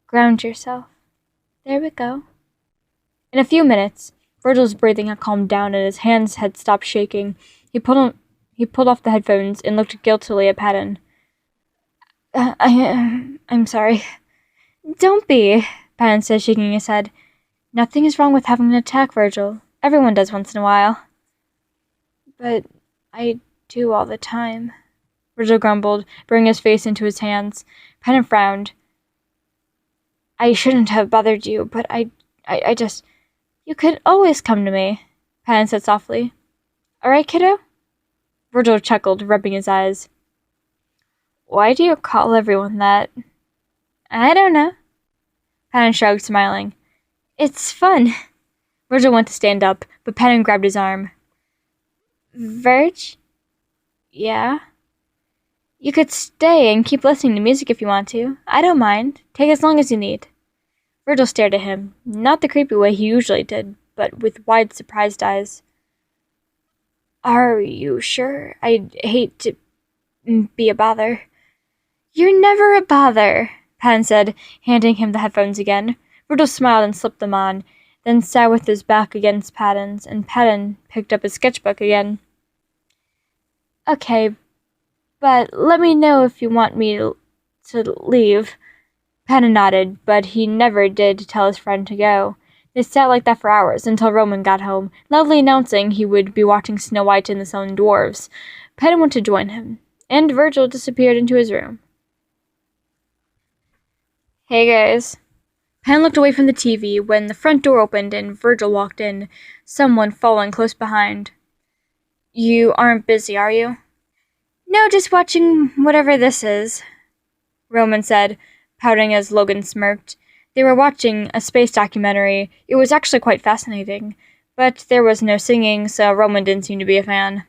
S1: "Ground yourself. There we go." In a few minutes, Virgil's breathing had calmed down and his hands had stopped shaking. He pulled off the headphones and looked guiltily at Patton. I'm sorry." "Don't be," Patton said, shaking his head. "Nothing is wrong with having an attack, Virgil. Everyone does once in a while." "But I do all the time," Virgil grumbled, bringing his face into his hands. Patton frowned. "I shouldn't have bothered you, but I just... You could always come to me," Patton said softly. "All right, kiddo?" Virgil chuckled, rubbing his eyes. "Why do you call everyone that?" "I don't know." Patton shrugged, smiling. "It's fun." Virgil went to stand up, but Patton grabbed his arm. "Virg?" "Yeah?" "You could stay and keep listening to music if you want to. I don't mind. Take as long as you need." Virgil stared at him, not the creepy way he usually did, but with wide, surprised eyes. "Are you sure? I'd hate to be a bother." "You're never a bother," Patton said, handing him the headphones again. Virgil smiled and slipped them on, then sat with his back against Patton's, and Patton picked up his sketchbook again. "Okay, but let me know if you want me to leave." Patton nodded, but he never did tell his friend to go. They sat like that for hours, until Roman got home, loudly announcing he would be watching Snow White and the Seven Dwarfs. Patton went to join him, and Virgil disappeared into his room. "Hey guys." Patton looked away from the TV when the front door opened and Virgil walked in, someone following close behind. "You aren't busy, are you?" "No, just watching whatever this is," Roman said, pouting as Logan smirked. They were watching a space documentary. It was actually quite fascinating, but there was no singing, so Roman didn't seem to be a fan.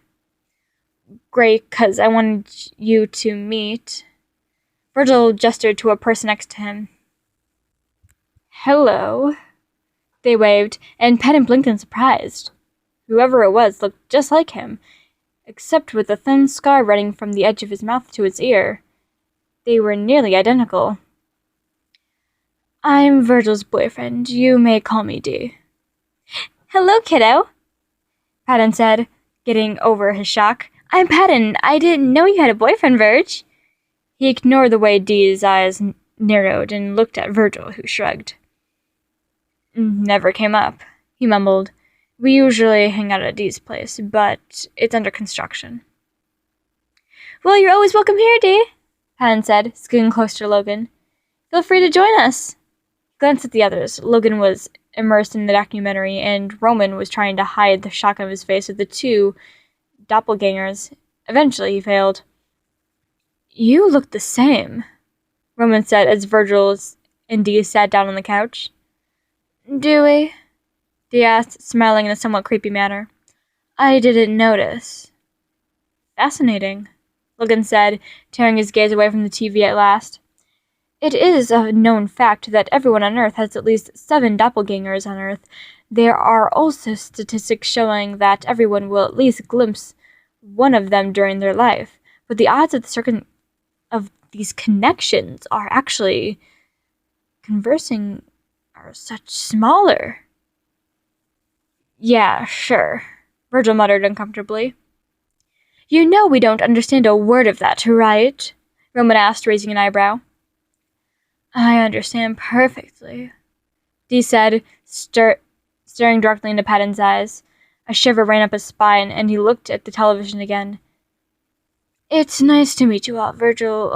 S1: "Great, 'cause I wanted you to meet." Virgil gestured to a person next to him. "Hello." They waved, and Patton blinked in surprise. Whoever it was looked just like him, except with a thin scar running from the edge of his mouth to his ear. They were nearly identical. "I'm Virgil's boyfriend. You may call me D." "Hello, kiddo," Patton said, getting over his shock. "I'm Patton. I didn't know you had a boyfriend, Virg." He ignored the way D's eyes narrowed and looked at Virgil, who shrugged. "Never came up," he mumbled. "We usually hang out at D's place, but it's under construction." "Well, you're always welcome here, D," Patton said, scooting close to Logan. "Feel free to join us." He glanced at the others. Logan was immersed in the documentary, and Roman was trying to hide the shock on his face of the two doppelgangers. Eventually, he failed. "You look the same," Roman said as Virgil and Dee sat down on the couch. "Do we?" Dee asked, smiling in a somewhat creepy manner. "I didn't notice." "Fascinating," Logan said, tearing his gaze away from the TV at last. "It is a known fact that everyone on Earth has at least 7 doppelgangers on Earth. There are also statistics showing that everyone will at least glimpse one of them during their life, but the odds of these connections are actually conversing are such smaller." Yeah, sure, Virgil muttered uncomfortably. You know we don't understand a word of that, right? Roman asked, raising an eyebrow. I understand perfectly, Dee said, staring directly into Patton's eyes. A shiver ran up his spine, and he looked at the television again. It's nice to meet you all. Virgil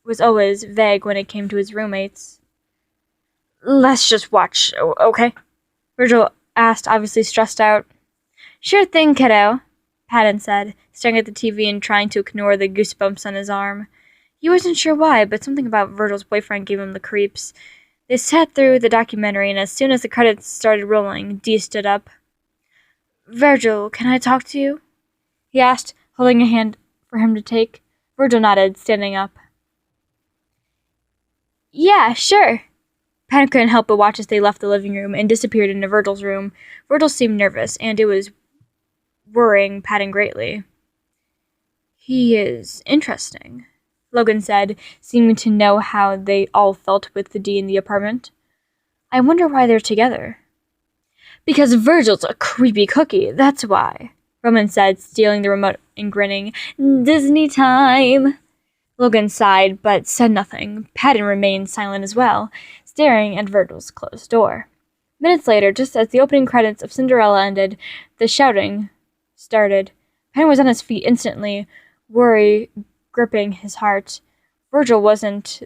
S1: was always vague when it came to his roommates. Let's just watch, okay? Virgil asked, obviously stressed out. Sure thing, kiddo, Patton said, staring at the TV and trying to ignore the goosebumps on his arm. He wasn't sure why, but something about Virgil's boyfriend gave him the creeps. They sat through the documentary, and as soon as the credits started rolling, Dee stood up. Virgil, can I talk to you? He asked, holding a hand for him to take. Virgil nodded, standing up. Yeah, sure. Patton couldn't help but watch as they left the living room and disappeared into Virgil's room. Virgil seemed nervous, and it was worrying Patton greatly. He is interesting, Logan said, seeming to know how they all felt with the D in the apartment. I wonder why they're together. Because Virgil's a creepy cookie, that's why, Roman said, stealing the remote and grinning. Disney time! Logan sighed, but said nothing. Patton remained silent as well, staring at Virgil's closed door. Minutes later, just as the opening credits of Cinderella ended, the shouting started. Patton was on his feet instantly, worry gripping his heart. Virgil wasn't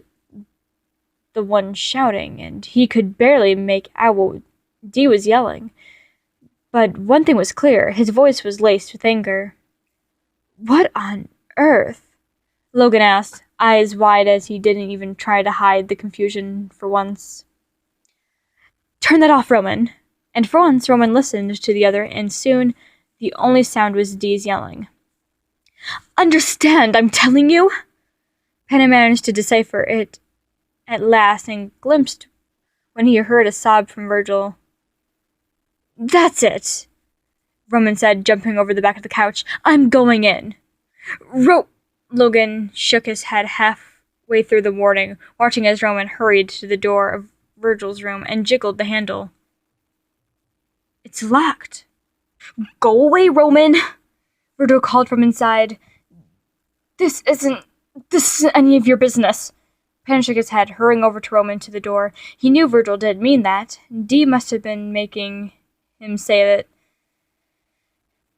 S1: the one shouting, and he could barely make out what Dee was yelling. But one thing was clear, his voice was laced with anger. What on earth? Logan asked, eyes wide as he didn't even try to hide the confusion for once. Turn that off, Roman. And for once, Roman listened to the other, and soon the only sound was Dee's yelling. Understand, I'm telling you? Patton managed to decipher it at last and glimpsed when he heard a sob from Virgil. That's it, Roman said, jumping over the back of the couch. I'm going in. Logan shook his head halfway through the warning, watching as Roman hurried to the door of Virgil's room and jiggled the handle. It's locked. Go away, Roman, Virgil called from inside. This isn't any of your business. Patton shook his head, hurrying over to Roman to the door. He knew Virgil didn't mean that. Dee must have been making him say it.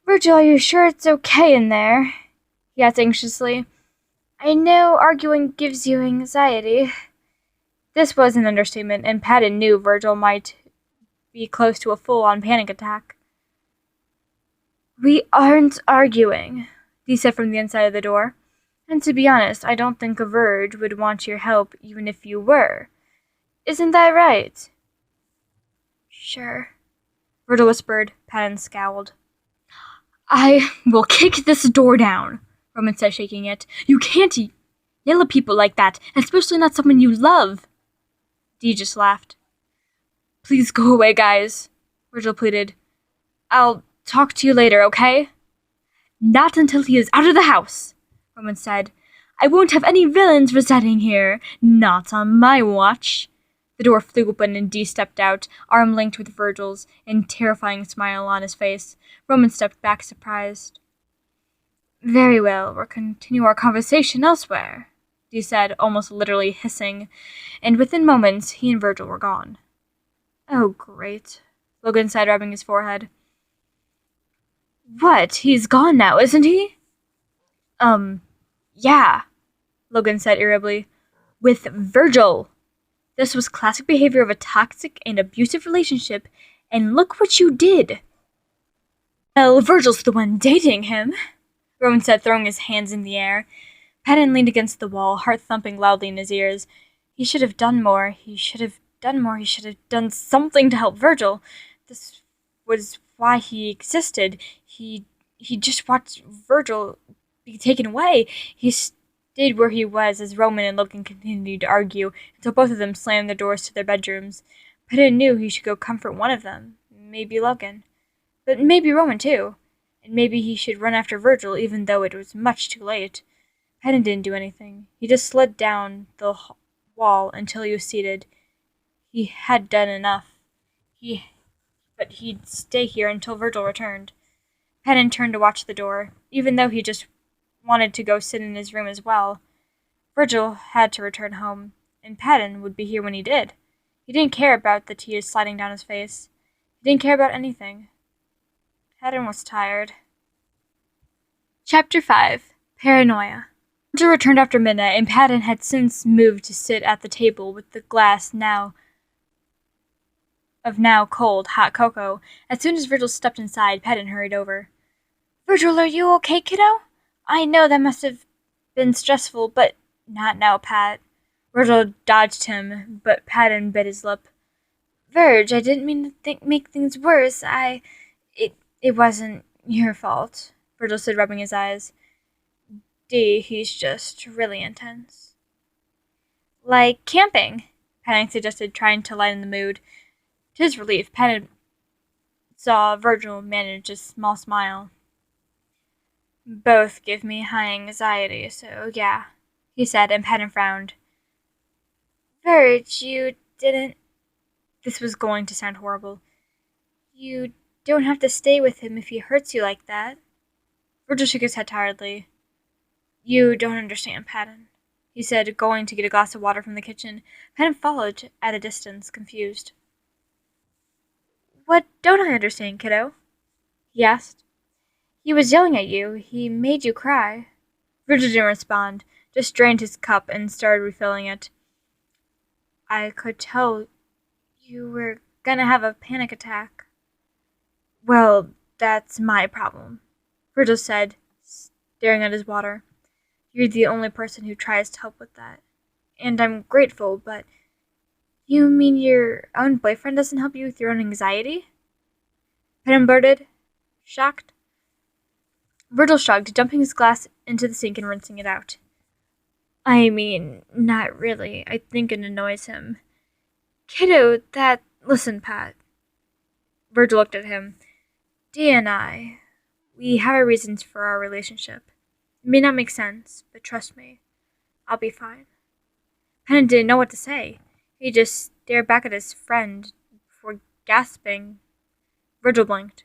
S1: Virgil, are you sure it's okay in there? He asked anxiously. I know arguing gives you anxiety. This was an understatement, and Patton knew Virgil might be close to a full-on panic attack. We aren't arguing, Dee said from the inside of the door. And to be honest, I don't think a Virg would want your help even if you were. Isn't that right? Sure, Virgil whispered. Patton scowled. I will kick this door down, Roman said, shaking it. You can't yell at people like that, especially not someone you love. Dee just laughed. Please go away, guys, Virgil pleaded. I'll talk to you later, okay? Not until he is out of the house, Roman said. I won't have any villains residing here. Not on my watch. The door flew open and Dee stepped out, arm linked with Virgil's, and terrifying smile on his face. Roman stepped back, surprised. Very well, we'll continue our conversation elsewhere, Dee said, almost literally hissing, and within moments he and Virgil were gone. Oh, great, Logan said, rubbing his forehead. What? He's gone now, isn't he? Yeah, Logan said irritably. With Virgil. This was classic behavior of a toxic and abusive relationship, and look what you did. Well, Virgil's the one dating him, Roman said, throwing his hands in the air. Patton leaned against the wall, heart thumping loudly in his ears. He should have done more. He should have done something to help Virgil. This was why he existed. He just watched Virgil be taken away. He stayed where he was as Roman and Logan continued to argue until both of them slammed their doors to their bedrooms. Patton knew he should go comfort one of them, maybe Logan, but maybe Roman too, and maybe he should run after Virgil even though it was much too late. Patton didn't do anything. He just slid down the wall until he was seated. He had done enough. He but he'd stay here until Virgil returned. Patton turned to watch the door, even though he just wanted to go sit in his room as well. Virgil had to return home, and Patton would be here when he did. He didn't care about the tears sliding down his face. He didn't care about anything. Patton was tired. Chapter 5. Paranoia. Virgil returned after midnight, and Patton had since moved to sit at the table with the glass now cold, hot cocoa. As soon as Virgil stepped inside, Patton hurried over. "Virgil, are you okay, kiddo? I know that must have been stressful, but not now, Pat." Virgil dodged him, but Patton bit his lip. "Virg, I didn't mean to make things worse. It wasn't your fault," Virgil said, rubbing his eyes. "D, he's just really intense." "Like camping," Patton suggested, trying to lighten the mood. To his relief, Patton saw Virgil manage a small smile. "Both give me high anxiety, so yeah," he said, and Patton frowned. "Virg, you didn't—" This was going to sound horrible. "You don't have to stay with him if he hurts you like that." Virgil shook his head tiredly. "You don't understand, Patton," he said, going to get a glass of water from the kitchen. Patton followed at a distance, confused. "What don't I understand, kiddo?" he asked. "He was yelling at you. He made you cry." Virgil didn't respond, just drained his cup and started refilling it. "I could tell you were gonna have a panic attack." "Well, that's my problem," Virgil said, staring at his water. "You're the only person who tries to help with that. And I'm grateful, but—" "You mean your own boyfriend doesn't help you with your own anxiety?" Patton blurted, shocked. Virgil shrugged, dumping his glass into the sink and rinsing it out. "I mean, not really. I think it annoys him." "Kiddo, Listen, Pat." Virgil looked at him. "D and I, we have our reasons for our relationship. It may not make sense, but trust me, I'll be fine." Patton didn't know what to say. He just stared back at his friend before gasping. Virgil blinked.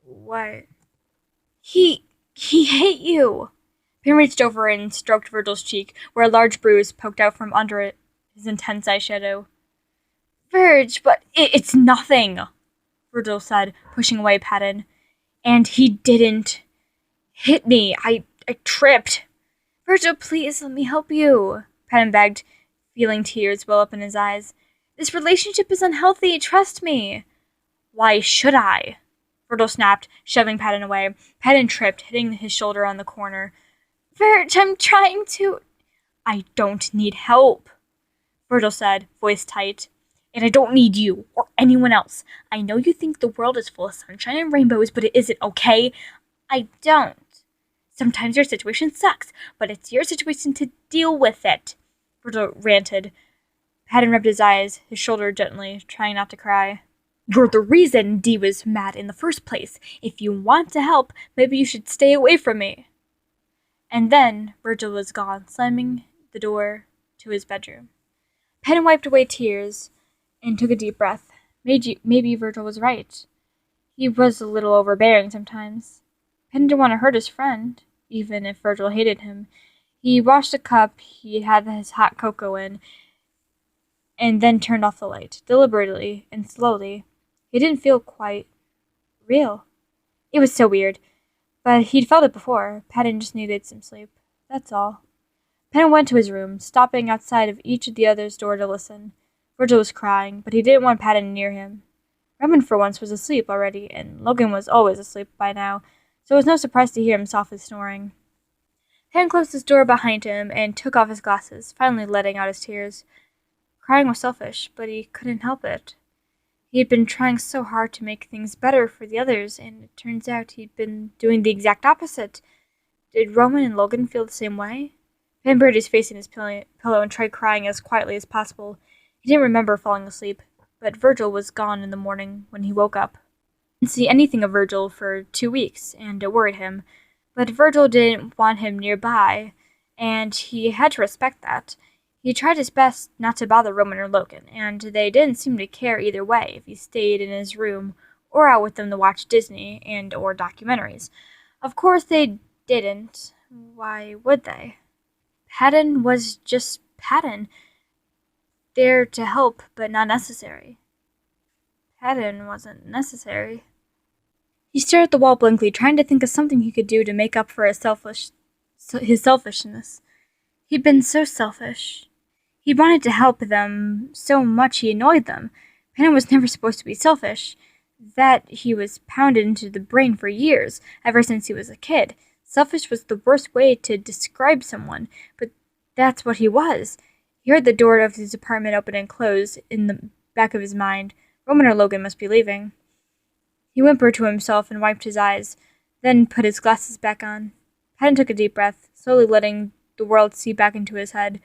S1: "What?" He hate you." Patton reached over and stroked Virgil's cheek, where a large bruise poked out from under it, his intense eyeshadow. "Virg, but it's nothing," Virgil said, pushing away Patton. "And he didn't hit me. I tripped." "Virgil, please let me help you," Patton begged, feeling tears well up in his eyes. "This relationship is unhealthy. Trust me." "Why should I?" Virgil snapped, shoving Patton away. Patton tripped, hitting his shoulder on the corner. "Virg, I'm trying to—" "I don't need help," Virgil said, voice tight. "And I don't need you, or anyone else. I know you think the world is full of sunshine and rainbows, but it isn't, okay? I don't. Sometimes your situation sucks, but it's your situation to deal with it," Virgil ranted. Patton rubbed his eyes, his shoulder gently, trying not to cry. "You're the reason Dee was mad in the first place. If you want to help, maybe you should stay away from me." And then Virgil was gone, slamming the door to his bedroom. Patton wiped away tears and took a deep breath. Maybe Virgil was right. He was a little overbearing sometimes. Patton didn't want to hurt his friend, even if Virgil hated him. He washed the cup he had his hot cocoa in, and then turned off the light, deliberately and slowly. It didn't feel quite real. It was so weird. But he'd felt it before. Patton just needed some sleep. That's all. Patton went to his room, stopping outside of each of the others' door to listen. Virgil was crying, but he didn't want Patton near him. Robin, for once, was asleep already, and Logan was always asleep by now, so it was no surprise to hear him softly snoring. Patton closed his door behind him and took off his glasses, finally letting out his tears. Crying was selfish, but he couldn't help it. He had been trying so hard to make things better for the others, and it turns out he'd been doing the exact opposite. Did Roman and Logan feel the same way? Patton buried his face in his pillow and tried crying as quietly as possible. He didn't remember falling asleep, but Virgil was gone in the morning when he woke up. He didn't see anything of Virgil for 2 weeks, and it worried him. But Virgil didn't want him nearby, and he had to respect that. He tried his best not to bother Roman or Logan, and they didn't seem to care either way if he stayed in his room or out with them to watch Disney and or documentaries. Of course they didn't. Why would they? Patton was just Patton, there to help but not necessary. Patton wasn't necessary. He stared at the wall blankly, trying to think of something he could do to make up for his selfishness. He'd been so selfish. He wanted to help them so much he annoyed them. Patton was never supposed to be selfish. That he was pounded into the brain for years, ever since he was a kid. Selfish was the worst way to describe someone, but that's what he was. He heard the door of his apartment open and close in the back of his mind. Roman or Logan must be leaving. He whimpered to himself and wiped his eyes, then put his glasses back on. Patton took a deep breath, slowly letting the world seep back into his head.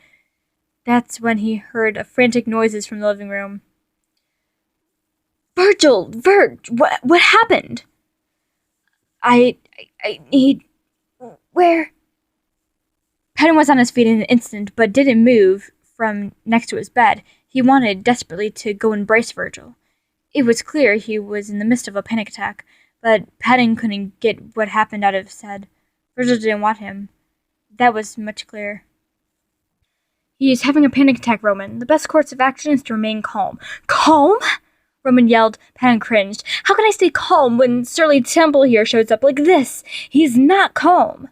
S1: That's when he heard frantic noises from the living room. Virg, what happened? I need... Where? Patton was on his feet in an instant, but didn't move from next to his bed. He wanted desperately to go embrace Virgil. It was clear he was in the midst of a panic attack, but Patton couldn't get what happened out of his head. Virgil didn't want him. That was much clearer. He is having a panic attack, Roman. The best course of action is to remain calm. Calm? Roman yelled. Patton cringed. How can I stay calm when Surly Temple here shows up like this? He's not calm.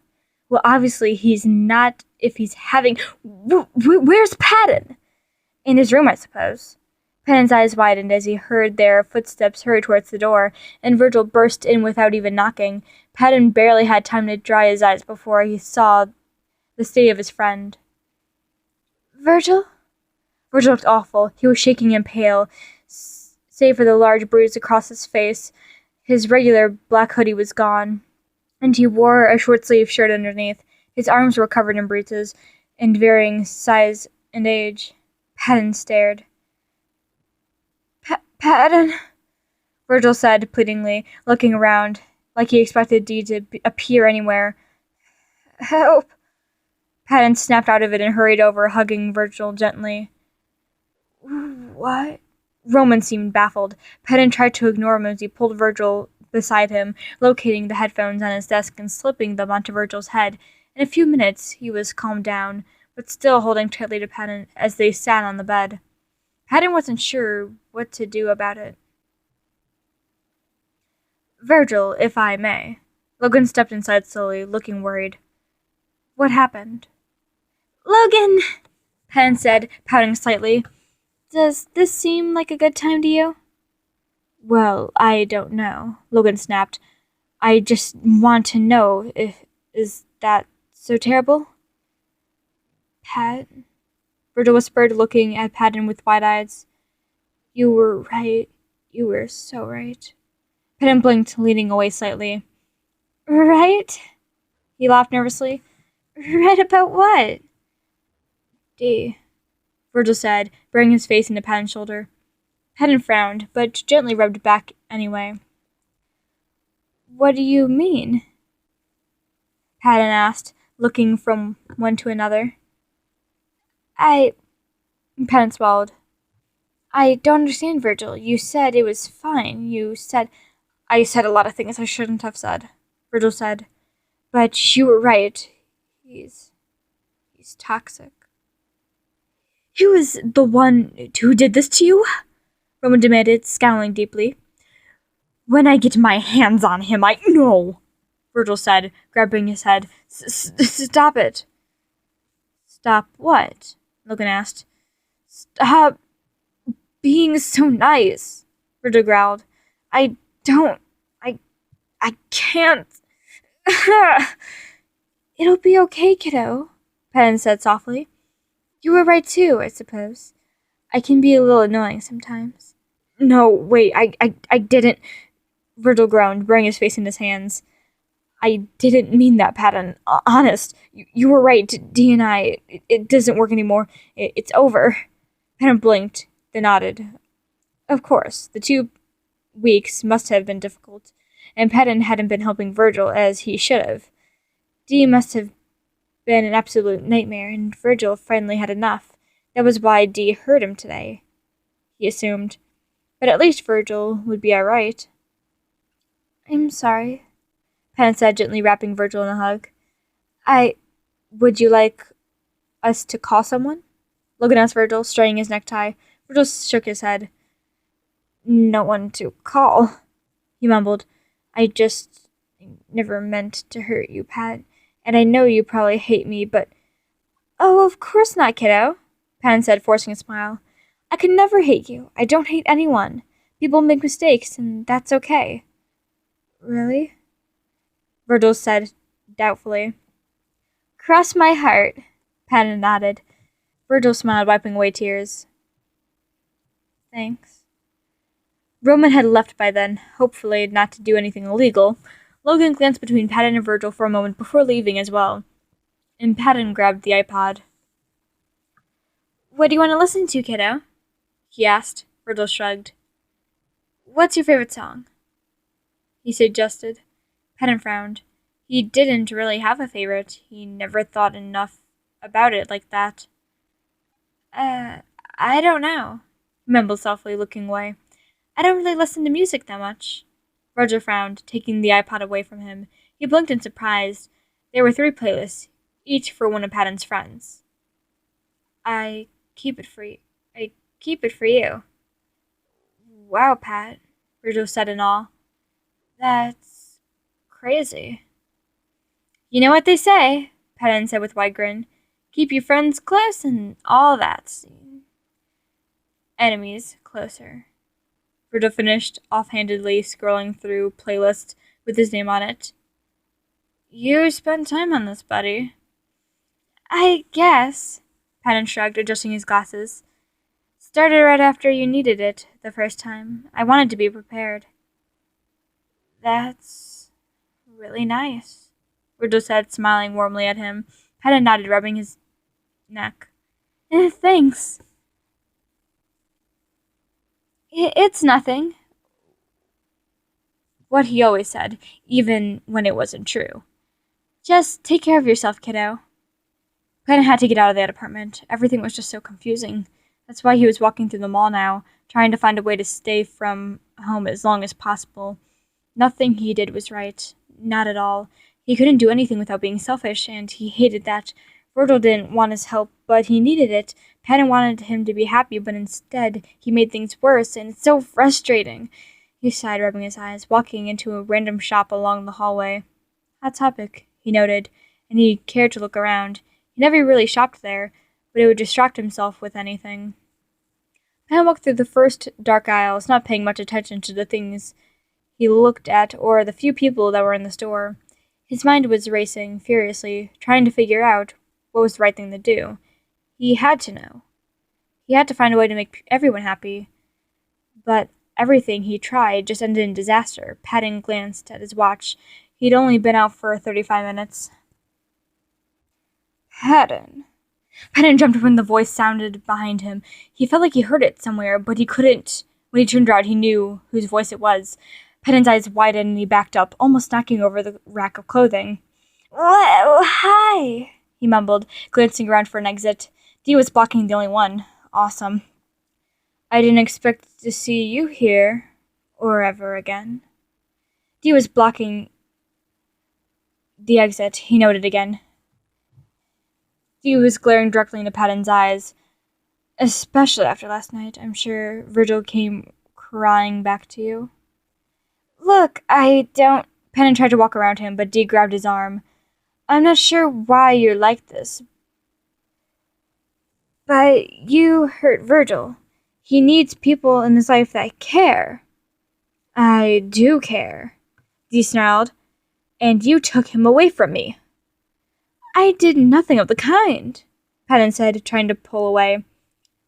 S1: Well, obviously he's not if he's having... Where's Patton? In his room, I suppose. Patton's eyes widened as he heard their footsteps hurry towards the door, and Virgil burst in without even knocking. Patton barely had time to dry his eyes before he saw the state of his friend. Virgil? Virgil looked awful. He was shaking and pale, save for the large bruise across his face. His regular black hoodie was gone, and he wore a short-sleeved shirt underneath. His arms were covered in bruises, in varying size and age. Patton stared. Patton? Virgil said pleadingly, looking around, like he expected Dee to appear anywhere. Help! Patton snapped out of it and hurried over, hugging Virgil gently. What? Roman seemed baffled. Patton tried to ignore him as he pulled Virgil beside him, locating the headphones on his desk and slipping them onto Virgil's head. In a few minutes, he was calmed down, but still holding tightly to Patton as they sat on the bed. Patton wasn't sure what to do about it. Virgil, if I may. Logan stepped inside slowly, looking worried. What happened? Logan, Patton said, pouting slightly. Does this seem like a good time to you? Well, I don't know, Logan snapped. I just want to know is that so terrible? Pat? Virgil whispered, looking at Patton with wide eyes. You were right. You were so right. Patton blinked, leaning away slightly. Right? He laughed nervously. Right about what? Dee, Virgil said, burying his face into Patton's shoulder. Patton frowned, but gently rubbed back anyway. What do you mean? Patton asked, looking from one to another. Patton swallowed. I don't understand, Virgil. You said it was fine. I said a lot of things I shouldn't have said, Virgil said. But you were right. He's toxic. He was the one who did this to you? Roman demanded, scowling deeply. When I get my hands on him, No, Virgil said, grabbing his head. Stop it. Stop what? Logan asked. Stop being so nice, Virgil growled. I can't. It'll be okay, kiddo, Patton said softly. You were right too, I suppose. I can be a little annoying sometimes. No, wait, I didn't, Virgil groaned, burying his face in his hands. I didn't mean that, Patton. Honest, you were right. Dee and I, it doesn't work anymore. It's over. Patton blinked, then nodded. Of course, the 2 weeks must have been difficult, and Patton hadn't been helping Virgil as he should have. Dee must have been an absolute nightmare, and Virgil finally had enough. That was why Dee hurt him today, he assumed. But at least Virgil would be alright. I'm sorry, Patton said, gently wrapping Virgil in a hug. Would you like us to call someone? Logan asked Virgil, straightening his necktie. Virgil shook his head. No one to call, he mumbled. I never meant to hurt you, Pat. And I know you probably hate me, but... Oh, of course not, kiddo, Patton said, forcing a smile. I could never hate you. I don't hate anyone. People make mistakes, and that's okay. Really? Virgil said doubtfully. Cross my heart, Patton nodded. Virgil smiled, wiping away tears. Thanks. Roman had left by then, hopefully not to do anything illegal. Logan glanced between Patton and Virgil for a moment before leaving as well, and Patton grabbed the iPod. What do you want to listen to, kiddo? He asked. Virgil shrugged. What's your favorite song? He suggested. Patton frowned. He didn't really have a favorite. He never thought enough about it like that. I don't know, he mumbled softly, looking away. I don't really listen to music that much. Roger frowned, taking the iPod away from him. He blinked in surprise. There were 3 playlists, each for one of Patton's friends. I keep it for you. Wow, Pat, Virgil said in awe. That's crazy. You know what they say, Patton said with a wide grin. Keep your friends close and all that. Enemies closer. Virgil finished, offhandedly scrolling through playlists with his name on it. You spent time on this, buddy. I guess, Patton shrugged, adjusting his glasses. Started right after you needed it the first time. I wanted to be prepared. That's really nice, Virgil said, smiling warmly at him. Patton nodded, rubbing his neck. Thanks. It's nothing. What he always said, even when it wasn't true. Just take care of yourself, kiddo. Patton had to get out of that apartment. Everything was just so confusing. That's why he was walking through the mall now, trying to find a way to stay from home as long as possible. Nothing he did was right. Not at all. He couldn't do anything without being selfish, and he hated that. Virgil didn't want his help, but he needed it. Patton wanted him to be happy, but instead he made things worse, and it's so frustrating. He sighed, rubbing his eyes, walking into a random shop along the hallway. Hot Topic, he noted, and he cared to look around. He never really shopped there, but it would distract himself with anything. Patton walked through the first dark aisles, not paying much attention to the things he looked at or the few people that were in the store. His mind was racing furiously, trying to figure out what was the right thing to do. He had to know. He had to find a way to make everyone happy. But everything he tried just ended in disaster. Patton glanced at his watch. He'd only been out for 35 minutes. Patton jumped when the voice sounded behind him. He felt like he heard it somewhere, but he couldn't. When he turned around, he knew whose voice it was. Patton's eyes widened and he backed up, almost knocking over the rack of clothing. Whoa, hi, he mumbled, glancing around for an exit. Dee was blocking the only one. Awesome. I didn't expect to see you here, or ever again. Dee was blocking the exit, he noted again. Dee was glaring directly into Patton's eyes. Especially after last night, I'm sure Virgil came crying back to you. Look, I don't... Patton tried to walk around him, but Dee grabbed his arm. I'm not sure why you're like this, but you hurt Virgil. He needs people in his life that care. I do care, Dee snarled, and you took him away from me. I did nothing of the kind, Patton said, trying to pull away.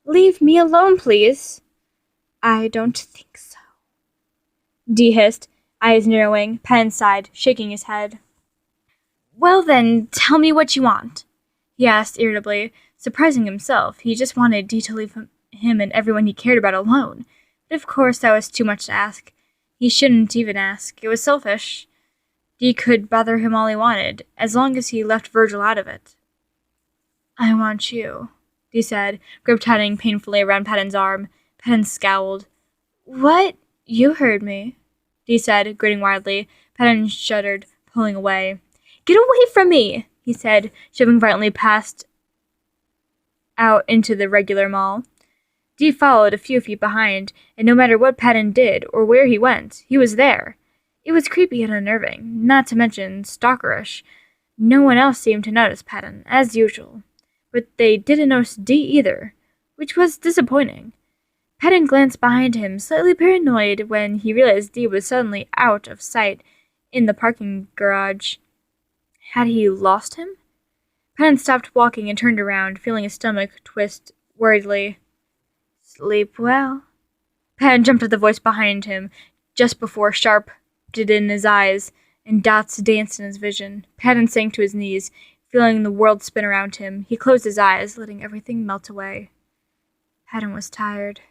S1: Leave me alone, please. I don't think so, Dee hissed, eyes narrowing. Patton sighed, shaking his head. Well then, tell me what you want, he asked irritably, surprising himself. He just wanted Dee to leave him and everyone he cared about alone. But of course that was too much to ask. He shouldn't even ask. It was selfish. Dee could bother him all he wanted, as long as he left Virgil out of it. I want you, Dee said, grip tightening painfully around Patton's arm. Patton scowled. What? You heard me, Dee said, grinning widely. Patton shuddered, pulling away. Get away from me, he said, shoving violently past out into the regular mall. Dee followed a few feet behind, and no matter what Patton did or where he went, he was there. It was creepy and unnerving, not to mention stalkerish. No one else seemed to notice Patton, as usual. But they didn't notice Dee either, which was disappointing. Patton glanced behind him, slightly paranoid when he realized Dee was suddenly out of sight in the parking garage. Had he lost him? Patton stopped walking and turned around, feeling his stomach twist worriedly. Sleep well. Patton jumped at the voice behind him, just before sharp did in his eyes, and dots danced in his vision. Patton sank to his knees, feeling the world spin around him. He closed his eyes, letting everything melt away. Patton was tired.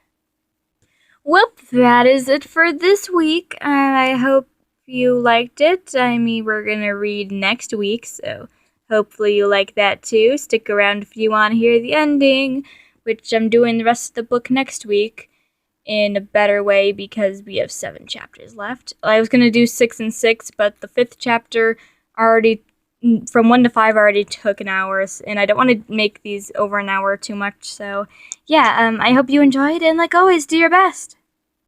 S1: Well, that is it for this week. I hope you liked it. We're gonna read next week, so hopefully you like that too. Stick around if you want to hear the ending, which I'm doing the rest of the book next week in a better way because we have 7 chapters left. I was gonna do 6 and 6, but the 5th chapter already, from 1 to 5, already took an hour, and I don't want to make these over an hour too much, so yeah, I hope you enjoyed, and like always, do your best.